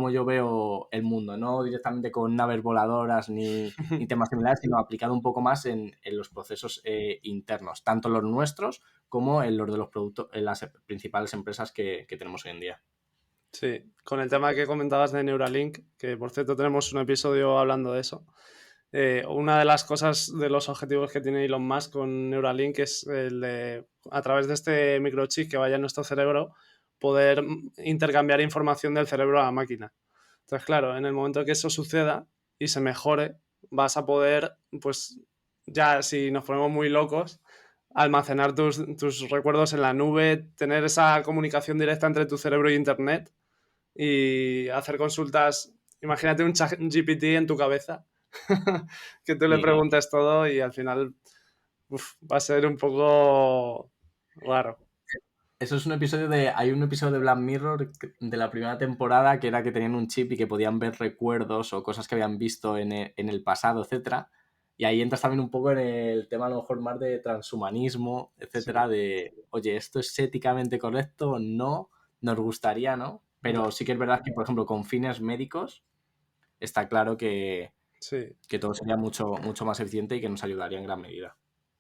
yo veo el mundo, no directamente con naves voladoras ni temas similares, sino aplicado un poco más en los procesos internos, tanto los nuestros como en los de los productos, en las principales empresas que tenemos hoy en día. Sí, con el tema que comentabas de Neuralink, que por cierto tenemos un episodio hablando de eso. Una de las cosas, de los objetivos que tiene Elon Musk con Neuralink es el de, a través de este microchip que vaya en nuestro cerebro, poder intercambiar información del cerebro a la máquina. Entonces, claro, en el momento que eso suceda y se mejore, vas a poder, pues ya si nos ponemos muy locos, almacenar tus recuerdos en la nube, tener esa comunicación directa entre tu cerebro y Internet y hacer consultas. Imagínate un chat GPT en tu cabeza, que tú le Sí. preguntes todo y al final va a ser un poco raro. Eso es un episodio hay un episodio de Black Mirror de la primera temporada que era que tenían un chip y que podían ver recuerdos o cosas que habían visto en el pasado, etcétera. Y ahí entras también un poco en el tema a lo mejor más de transhumanismo, etcétera, Sí. de, oye, ¿esto es éticamente correcto? No, nos gustaría, ¿no? Pero sí que es verdad que, por ejemplo, con fines médicos está claro que Sí. todo sería mucho, mucho más eficiente y que nos ayudaría en gran medida.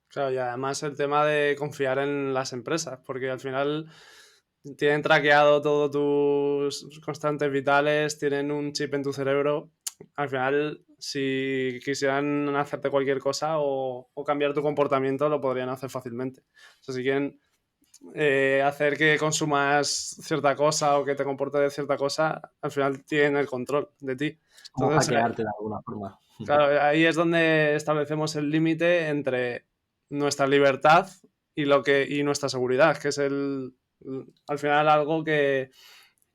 Claro, y además el tema de confiar en las empresas, porque al final tienen traqueado todos tus constantes vitales, tienen un chip en tu cerebro. Al final, si quisieran hacerte cualquier cosa o cambiar tu comportamiento, lo podrían hacer fácilmente. O sea, si quieren hacer que consumas cierta cosa o que te comportes de cierta cosa, al final tienen el control de ti. Es como Entonces, hackearte de alguna forma. claro, ahí es donde establecemos el límite entre nuestra libertad y nuestra seguridad, que es al final algo que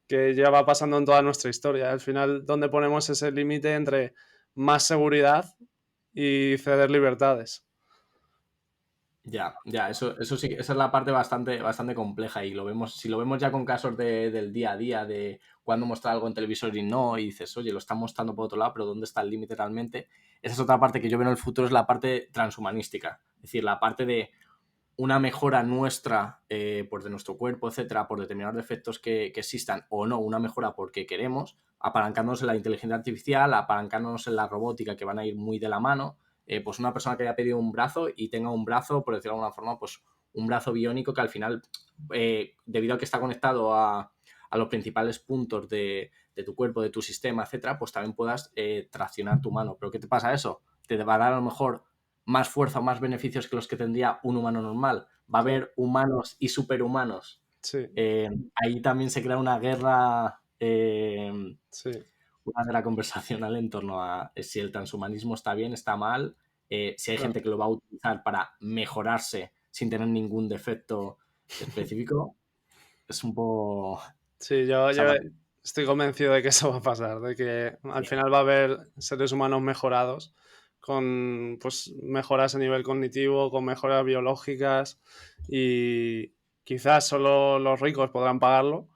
ya va pasando en toda nuestra historia. Al final, donde ponemos ese límite entre más seguridad y ceder libertades. Ya, eso sí, esa es la parte bastante compleja y si lo vemos ya con casos del día a día, de cuando muestra algo en televisor y no, y dices, oye, lo están mostrando por otro lado, pero ¿dónde está el límite realmente? Esa es otra parte que yo veo en el futuro, es la parte transhumanística, es decir, la parte de una mejora nuestra, pues de nuestro cuerpo, etcétera, por determinados defectos que existan o no, una mejora porque queremos, apalancándonos en la inteligencia artificial, apalancándonos en la robótica que van a ir muy de la mano, pues una persona que haya pedido un brazo y tenga un brazo, por decirlo de alguna forma, pues un brazo biónico que al final, debido a que está conectado a los principales puntos de tu cuerpo, de tu sistema, etcétera, pues también puedas traccionar tu mano. ¿Pero qué te pasa eso? Te va a dar a lo mejor más fuerza o más beneficios que los que tendría un humano normal. Va a haber humanos y superhumanos. Sí, Ahí también se crea una guerra, sí. una guerra conversacional en torno a si el transhumanismo está bien, está mal, si hay Claro. gente que lo va a utilizar para mejorarse sin tener ningún defecto específico. Es un poco... Sí, yo estoy convencido de que eso va a pasar, de que al final va a haber seres humanos mejorados, con pues, mejoras a nivel cognitivo, con mejoras biológicas y quizás solo los ricos podrán pagarlo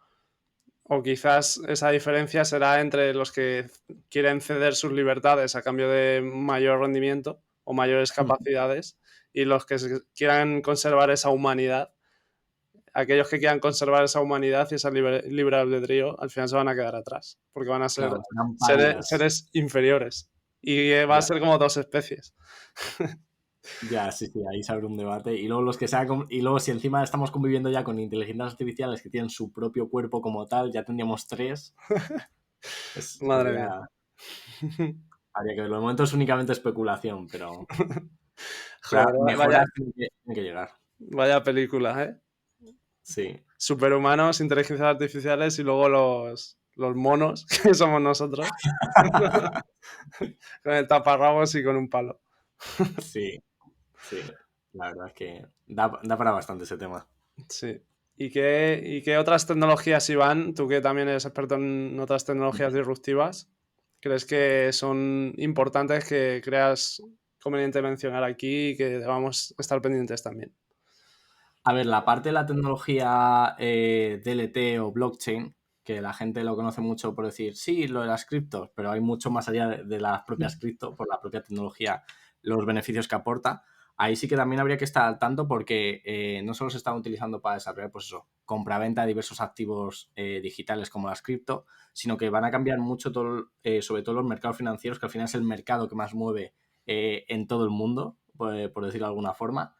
o quizás esa diferencia será entre los que quieren ceder sus libertades a cambio de mayor rendimiento o mayores capacidades y los que quieran conservar esa humanidad. Aquellos que quieran conservar esa humanidad y esa libre albedrío, al final se van a quedar atrás, porque van a ser Claro, serán parias. seres inferiores. Y va a Ya. ser como dos especies. Ya, sí, ahí se abre un debate. Y luego y luego si encima estamos conviviendo ya con inteligencias artificiales que tienen su propio cuerpo como tal, ya tendríamos tres. Madre mía. Habría que verlo. De momento es únicamente especulación, pero Joder, mejoras tienen que llegar. vaya película, ¿eh? Sí. Superhumanos, inteligencias artificiales y luego los monos, que somos nosotros, con el taparrabos y con un palo. Sí, sí. La verdad es que da para bastante ese tema. Sí. ¿Y qué otras tecnologías, Iván, tú que también eres experto en otras tecnologías disruptivas, crees que son importantes que creas conveniente mencionar aquí y que debamos estar pendientes también? A ver, la parte de la tecnología DLT o blockchain, que la gente lo conoce mucho por decir, sí, lo de las criptos, pero hay mucho más allá de las propias cripto, por la propia tecnología, los beneficios que aporta. Ahí sí que también habría que estar al tanto porque no solo se están utilizando para desarrollar, pues eso, compraventa de diversos activos digitales como las cripto, sino que van a cambiar mucho todo, sobre todo los mercados financieros, que al final es el mercado que más mueve en todo el mundo, por decirlo de alguna forma.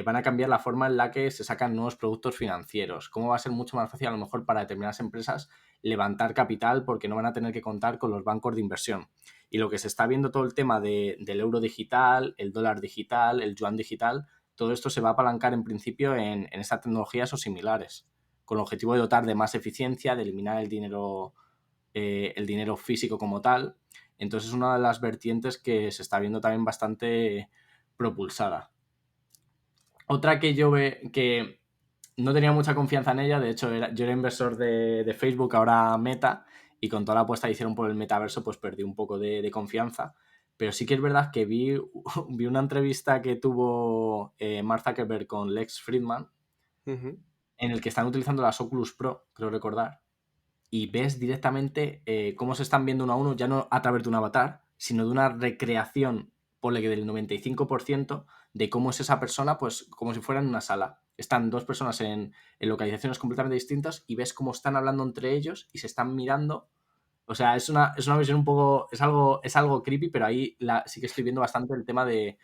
Van a cambiar la forma en la que se sacan nuevos productos financieros. Cómo va a ser mucho más fácil a lo mejor para determinadas empresas levantar capital porque no van a tener que contar con los bancos de inversión. Y lo que se está viendo todo el tema del euro digital, el dólar digital, el yuan digital, todo esto se va a apalancar en principio en estas tecnologías o similares, con el objetivo de dotar de más eficiencia, de eliminar el dinero físico como tal. Entonces es una de las vertientes que se está viendo también bastante propulsada. Otra que yo que no tenía mucha confianza en ella, de hecho yo era inversor de Facebook, ahora Meta, y con toda la apuesta que hicieron por el metaverso, pues perdí un poco de confianza. Pero sí que es verdad que vi una entrevista que tuvo Mark Zuckerberg con Lex Fridman, en el que están utilizando las Oculus Pro, creo recordar, y ves directamente cómo se están viendo uno a uno, ya no a través de un avatar, sino de una recreación, ponle que del 95% de cómo es esa persona, pues como si fuera en una sala. Están dos personas en localizaciones completamente distintas y ves cómo están hablando entre ellos y se están mirando. O sea, es una visión un poco. Es algo creepy, pero ahí sí que estoy viendo bastante el tema de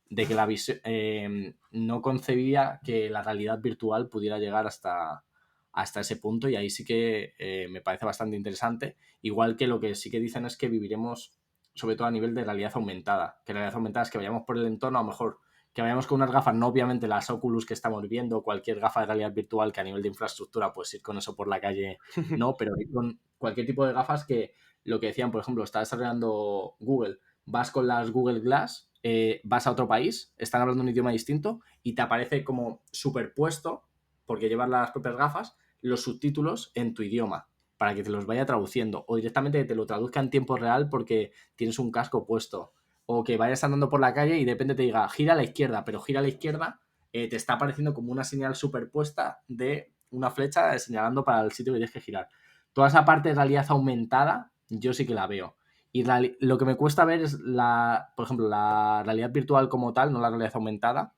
que la visión. No concebía que la realidad virtual pudiera llegar hasta ese punto y ahí sí que me parece bastante interesante. Igual que lo que sí que dicen es que viviremos, sobre todo a nivel de realidad aumentada. Que realidad aumentada es que vayamos por el entorno, a lo mejor que vayamos con unas gafas, no obviamente las Oculus que estamos viendo, cualquier gafa de realidad virtual que a nivel de infraestructura, pues ir con eso por la calle, no, pero ir con cualquier tipo de gafas que lo que decían, por ejemplo, está desarrollando Google, vas con las Google Glass, vas a otro país, están hablando un idioma distinto y te aparece como superpuesto, porque llevas las propias gafas, los subtítulos en tu idioma para que te los vaya traduciendo o directamente te lo traduzca en tiempo real porque tienes un casco puesto o que vayas andando por la calle y de repente te diga gira a la izquierda, pero gira a la izquierda te está apareciendo como una señal superpuesta de una flecha señalando para el sitio que tienes que girar. Toda esa parte de realidad aumentada yo sí que la veo. Y lo que me cuesta ver es, por ejemplo, la realidad virtual como tal, no la realidad aumentada,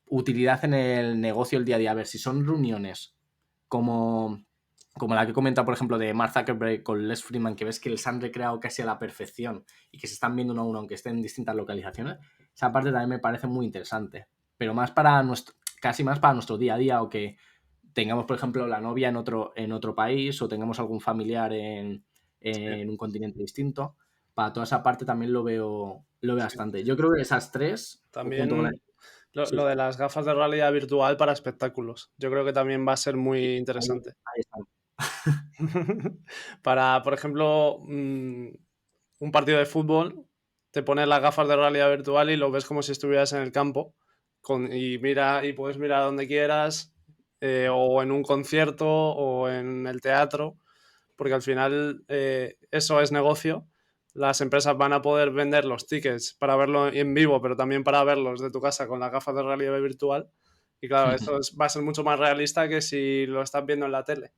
utilidad en el negocio el día a día. A ver, si son reuniones como la que comenta, por ejemplo, de Mark Zuckerberg con Les Freeman, que ves que les han recreado casi a la perfección y que se están viendo uno a uno, aunque estén en distintas localizaciones, esa parte también me parece muy interesante. Pero más para casi más para nuestro día a día, o que tengamos, por ejemplo, la novia en otro país o tengamos algún familiar Sí, en un continente distinto. Para toda esa parte también lo veo sí. bastante. Yo creo que esas tres, junto con la... También lo Sí, de las gafas de realidad virtual para espectáculos. Yo creo que también va a ser muy interesante. ahí está. Para, por ejemplo, un partido de fútbol, te pones las gafas de realidad virtual y lo ves como si estuvieras en el campo y puedes mirar a donde quieras, o en un concierto o en el teatro, porque al final eso es negocio. Las empresas van a poder vender los tickets para verlo en vivo, pero también para verlos de tu casa con las gafas de realidad virtual. Y claro, va a ser mucho más realista que si lo estás viendo en la tele.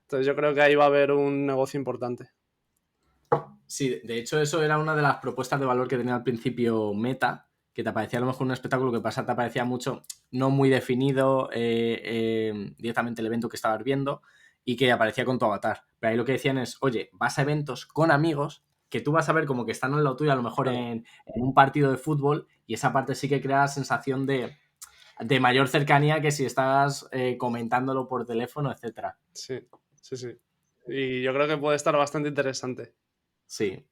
Entonces yo creo que ahí va a haber un negocio importante. Sí, de hecho eso era una de las propuestas de valor que tenía al principio Meta, que te aparecía a lo mejor un espectáculo que pasa, te aparecía mucho, no muy definido directamente el evento que estabas viendo y que aparecía con tu avatar. Pero ahí lo que decían es, oye, vas a eventos con amigos que tú vas a ver como que están en lo tuyo, a lo mejor Claro. en un partido de fútbol y esa parte sí que crea sensación de mayor cercanía que si estás comentándolo por teléfono, etcétera. Sí, sí, sí. Y yo creo que puede estar bastante interesante. Sí,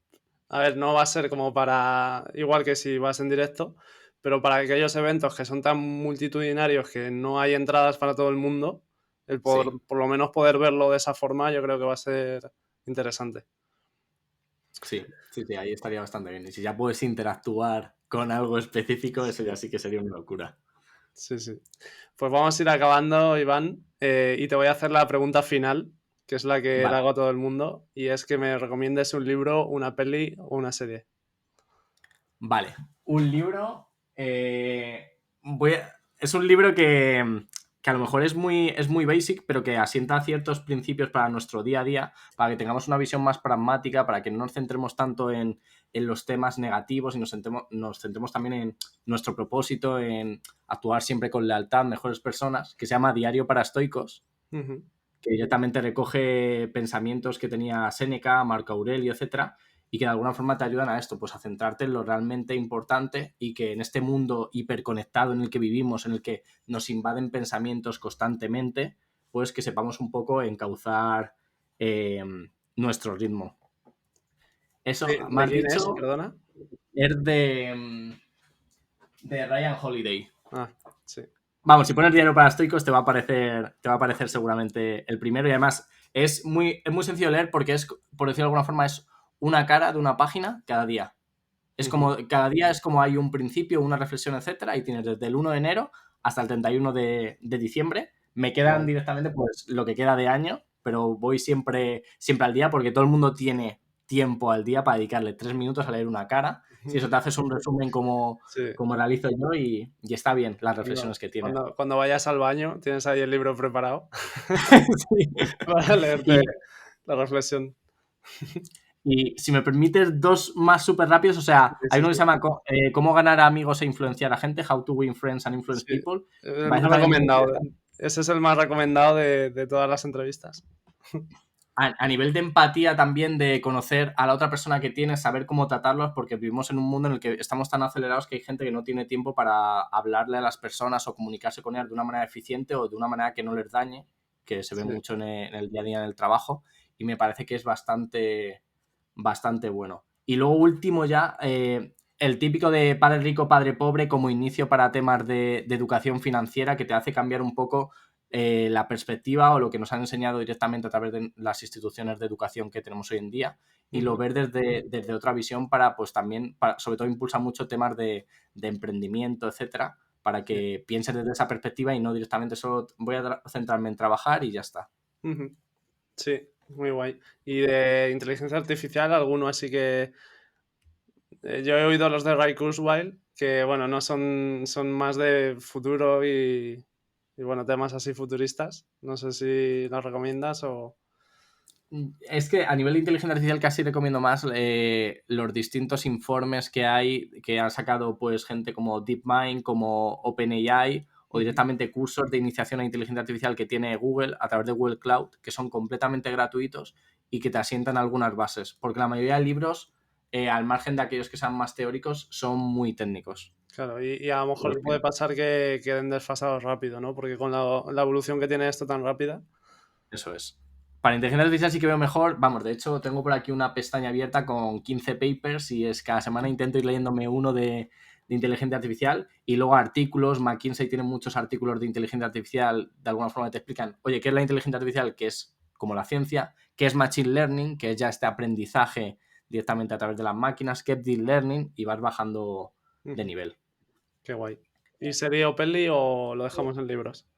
A ver, no va a ser como para, igual que si vas en directo, pero para aquellos eventos que son tan multitudinarios que no hay entradas para todo el mundo, el poder, sí. por lo menos poder verlo de esa forma, yo creo que va a ser interesante. Sí, sí, sí, ahí estaría bastante bien. Y si ya puedes interactuar con algo específico, eso ya Sí, sí que sería una locura. sí, sí. Pues vamos a ir acabando, Iván, y te voy a hacer la pregunta final, que es la que le Vale, hago a todo el mundo, y es que me recomiendes un libro, una peli o una serie. vale. Un libro. Es un libro que que a lo mejor es muy basic, pero que asienta ciertos principios para nuestro día a día, para que tengamos una visión más pragmática, para que no nos centremos tanto en los temas negativos y nos centremos también en nuestro propósito, en actuar siempre con lealtad, mejores personas, que se llama Diario para Estoicos, que directamente recoge pensamientos que tenía Séneca, Marco Aurelio, etcétera, y que de alguna forma te ayudan a esto, pues a centrarte en lo realmente importante y que en este mundo hiperconectado en el que vivimos, en el que nos invaden pensamientos constantemente, pues que sepamos un poco encauzar nuestro ritmo. Eso, me ¿De has quién es? dicho, Perdona. es de Ryan Holiday. Ah, sí. Vamos, si pones Diario para Estoicos te va a aparecer seguramente el primero y además es muy sencillo de leer porque es, por decirlo de alguna forma, es una cara de una página cada día. Es como, cada día es como hay un principio, una reflexión, etcétera, y tienes desde el 1 de enero hasta el 31 de diciembre. Me quedan directamente pues lo que queda de año, pero voy siempre al día porque todo el mundo tiene tiempo al día para dedicarle 3 minutos a leer una cara. Si eso te haces un resumen como Sí. realizo yo y está bien las reflexiones que tiene. Cuando vayas al baño, tienes ahí el libro preparado Sí. para leerte la reflexión. Y si me permites, dos más súper rápidos. O sea, hay Sí, uno que sí. se llama Cómo ganar amigos e influenciar a gente, How to win friends and influence Sí, people. el Me más parece también muy recomendado. interesante. Ese es el más recomendado de todas las entrevistas. A nivel de empatía también, de conocer a la otra persona que tienes, saber cómo tratarlos, porque vivimos en un mundo en el que estamos tan acelerados que hay gente que no tiene tiempo para hablarle a las personas o comunicarse con ellas de una manera eficiente o de una manera que no les dañe, que se ve Sí. mucho en el día a día en el trabajo, y me parece que es bastante bueno. Y luego último ya, el típico de padre rico, padre pobre como inicio para temas de educación financiera que te hace cambiar un poco la perspectiva o lo que nos han enseñado directamente a través de las instituciones de educación que tenemos hoy en día y lo ver desde otra visión para, pues también, sobre todo impulsa mucho temas de emprendimiento, etcétera, para que pienses desde esa perspectiva y no directamente solo voy a centrarme en trabajar y ya está. Sí, muy guay. Y de inteligencia artificial, alguno así que... yo he oído los de Ray Kurzweil, que bueno, no son más de futuro y bueno, temas así futuristas. No sé si los recomiendas o... Es que a nivel de inteligencia artificial casi recomiendo más los distintos informes que hay, que han sacado pues gente como DeepMind, como OpenAI o directamente cursos de iniciación a inteligencia artificial que tiene Google a través de Google Cloud, que son completamente gratuitos y que te asientan algunas bases, porque la mayoría de libros, al margen de aquellos que sean más teóricos, son muy técnicos. Claro, y a lo mejor puede pasar que queden desfasados rápido, ¿no? Porque con la evolución que tiene esto tan rápida. Eso es. Para inteligencia artificial sí que veo mejor. Vamos, de hecho, tengo por aquí una pestaña abierta con 15 papers y es cada semana intento ir leyéndome uno de inteligencia artificial y luego artículos. McKinsey tiene muchos artículos de inteligencia artificial, de alguna forma te explican, oye, ¿qué es la inteligencia artificial? Que es como la ciencia. ¿Qué es machine learning? Que es ya este aprendizaje directamente a través de las máquinas. ¿Qué es deep learning? Y vas bajando de nivel. Qué guay. ¿Y serie o peli o lo dejamos en libros?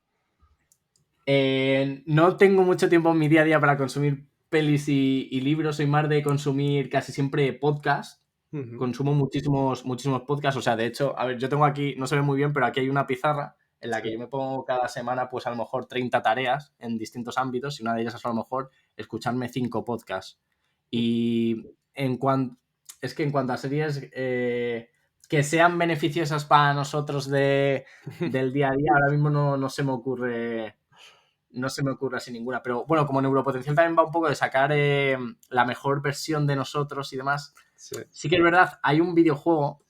No tengo mucho tiempo en mi día a día para consumir pelis y libros, soy más de consumir casi siempre podcast. Consumo muchísimos podcasts, o sea, de hecho, a ver, yo tengo aquí, no se ve muy bien, pero aquí hay una pizarra en la que yo me pongo cada semana, pues a lo mejor 30 tareas en distintos ámbitos y una de ellas es a lo mejor escucharme 5 podcasts. Y es que en cuanto a series que sean beneficiosas para nosotros del día a día, ahora mismo no se me ocurre así ninguna. Pero bueno, como Neuropotencial también va un poco de sacar la mejor versión de nosotros y demás. Sí que es verdad, hay un videojuego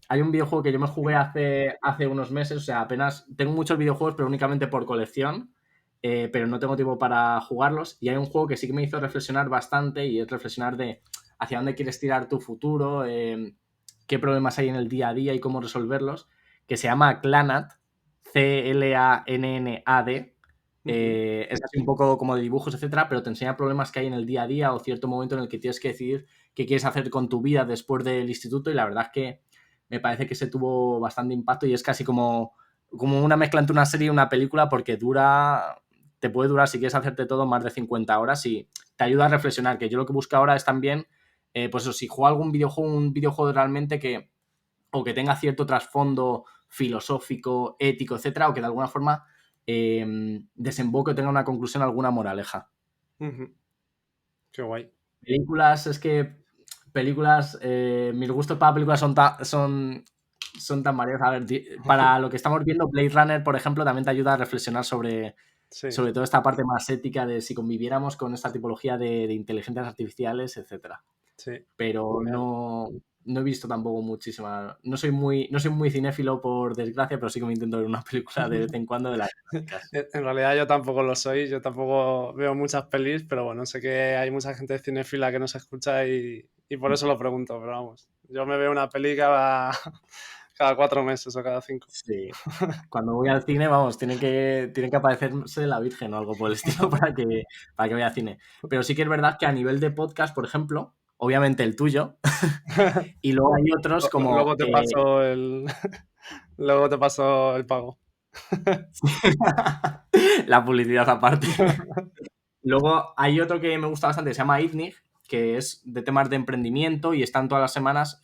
que yo me jugué hace unos meses, o sea, apenas tengo muchos videojuegos, pero únicamente por colección, pero no tengo tiempo para jugarlos. Y hay un juego que sí que me hizo reflexionar bastante y es reflexionar de hacia dónde quieres tirar tu futuro, qué problemas hay en el día a día y cómo resolverlos, que se llama Clanad, Clannad. Es así un poco como de dibujos, etcétera, pero te enseña problemas que hay en el día a día o cierto momento en el que tienes que decidir qué quieres hacer con tu vida después del instituto y la verdad es que me parece que se tuvo bastante impacto y es casi como una mezcla entre una serie y una película porque te puede durar si quieres hacerte todo más de 50 horas y te ayuda a reflexionar, que yo lo que busco ahora es también, pues eso, si juego algún videojuego, un videojuego realmente que tenga cierto trasfondo filosófico, ético, etcétera, o que de alguna forma desemboque o tenga una conclusión, alguna moraleja. Ujú. Qué guay. Películas, mis gustos para películas son tan variados. A ver, para lo que estamos viendo, Blade Runner, por ejemplo, también te ayuda a reflexionar sobre Sí, toda esta parte más ética de si conviviéramos con esta tipología de inteligencias artificiales, etcétera. sí. Pero Genial. no he visto tampoco muchísimas. No soy muy cinéfilo, por desgracia, pero sí que me intento ver una película de vez en cuando de las clásicas. En realidad yo tampoco lo soy, yo tampoco veo muchas pelis, pero bueno, sé que hay mucha gente cinéfila que nos escucha y por eso lo pregunto, pero vamos, yo me veo una peli cada 4 meses o cada 5. Sí. Cuando voy al cine, vamos, tiene que aparecerse la Virgen o algo por el estilo para que vaya al cine. Pero sí que es verdad que a nivel de podcast, por ejemplo, obviamente el tuyo, y luego hay otros como... Luego te paso luego te paso el pago. la publicidad aparte. Luego hay otro que me gusta bastante, que se llama ITNIC, que es de temas de emprendimiento y están todas las semanas,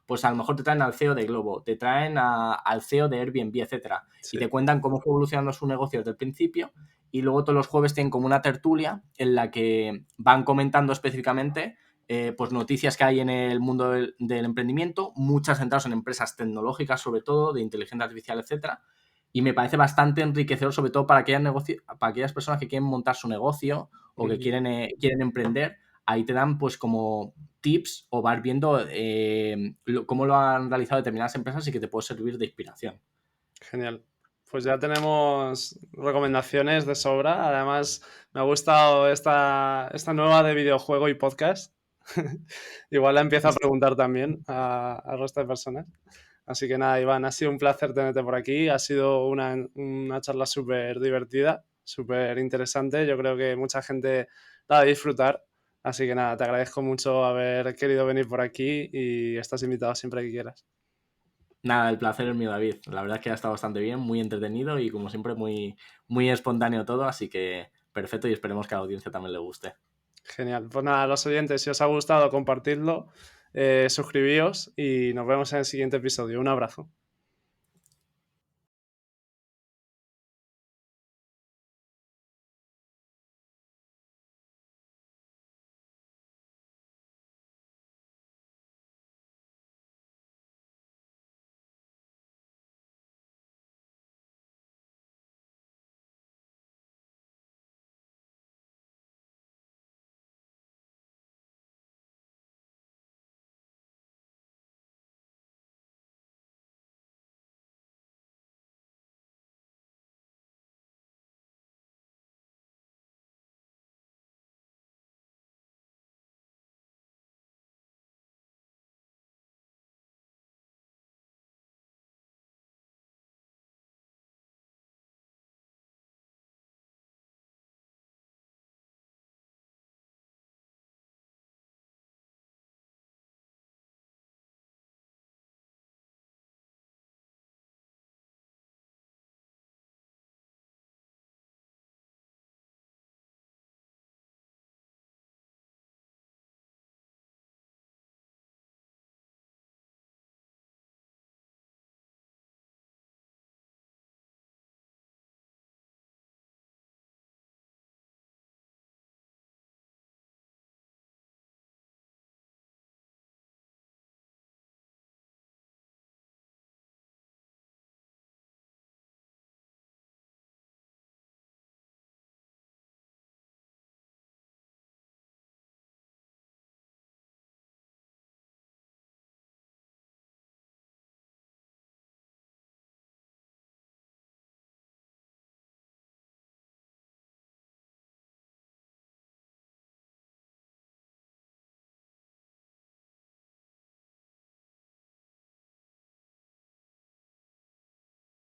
pues a lo mejor te traen al CEO de Globo, te traen al CEO de Airbnb, etcétera, y Sí. te cuentan cómo fue evolucionando su negocio desde el principio, y luego todos los jueves tienen como una tertulia en la que van comentando específicamente pues noticias que hay en el mundo del emprendimiento, muchas centradas en empresas tecnológicas sobre todo, de inteligencia artificial, etcétera, y me parece bastante enriquecedor, sobre todo para aquellas personas que quieren montar su negocio o que Ujú. quieren emprender. Ahí te dan pues como tips o vas viendo cómo lo han realizado determinadas empresas y que te puede servir de inspiración. Genial. Pues ya tenemos recomendaciones de sobra. Además, me ha gustado esta nueva de videojuego y podcast. Igual la empiezo a preguntar también al resto de personas. Así que nada, Iván, ha sido un placer tenerte por aquí. Ha sido una charla súper divertida, súper interesante. Yo creo que mucha gente la va a disfrutar. Así que nada, te agradezco mucho haber querido venir por aquí y estás invitado siempre que quieras. Nada, el placer es mío, David. La verdad es que ha estado bastante bien, muy entretenido y como siempre muy espontáneo todo, así que perfecto y esperemos que a la audiencia también le guste. Genial. Pues nada, a los oyentes, si os ha gustado, compartidlo, suscribíos y nos vemos en el siguiente episodio. Un abrazo.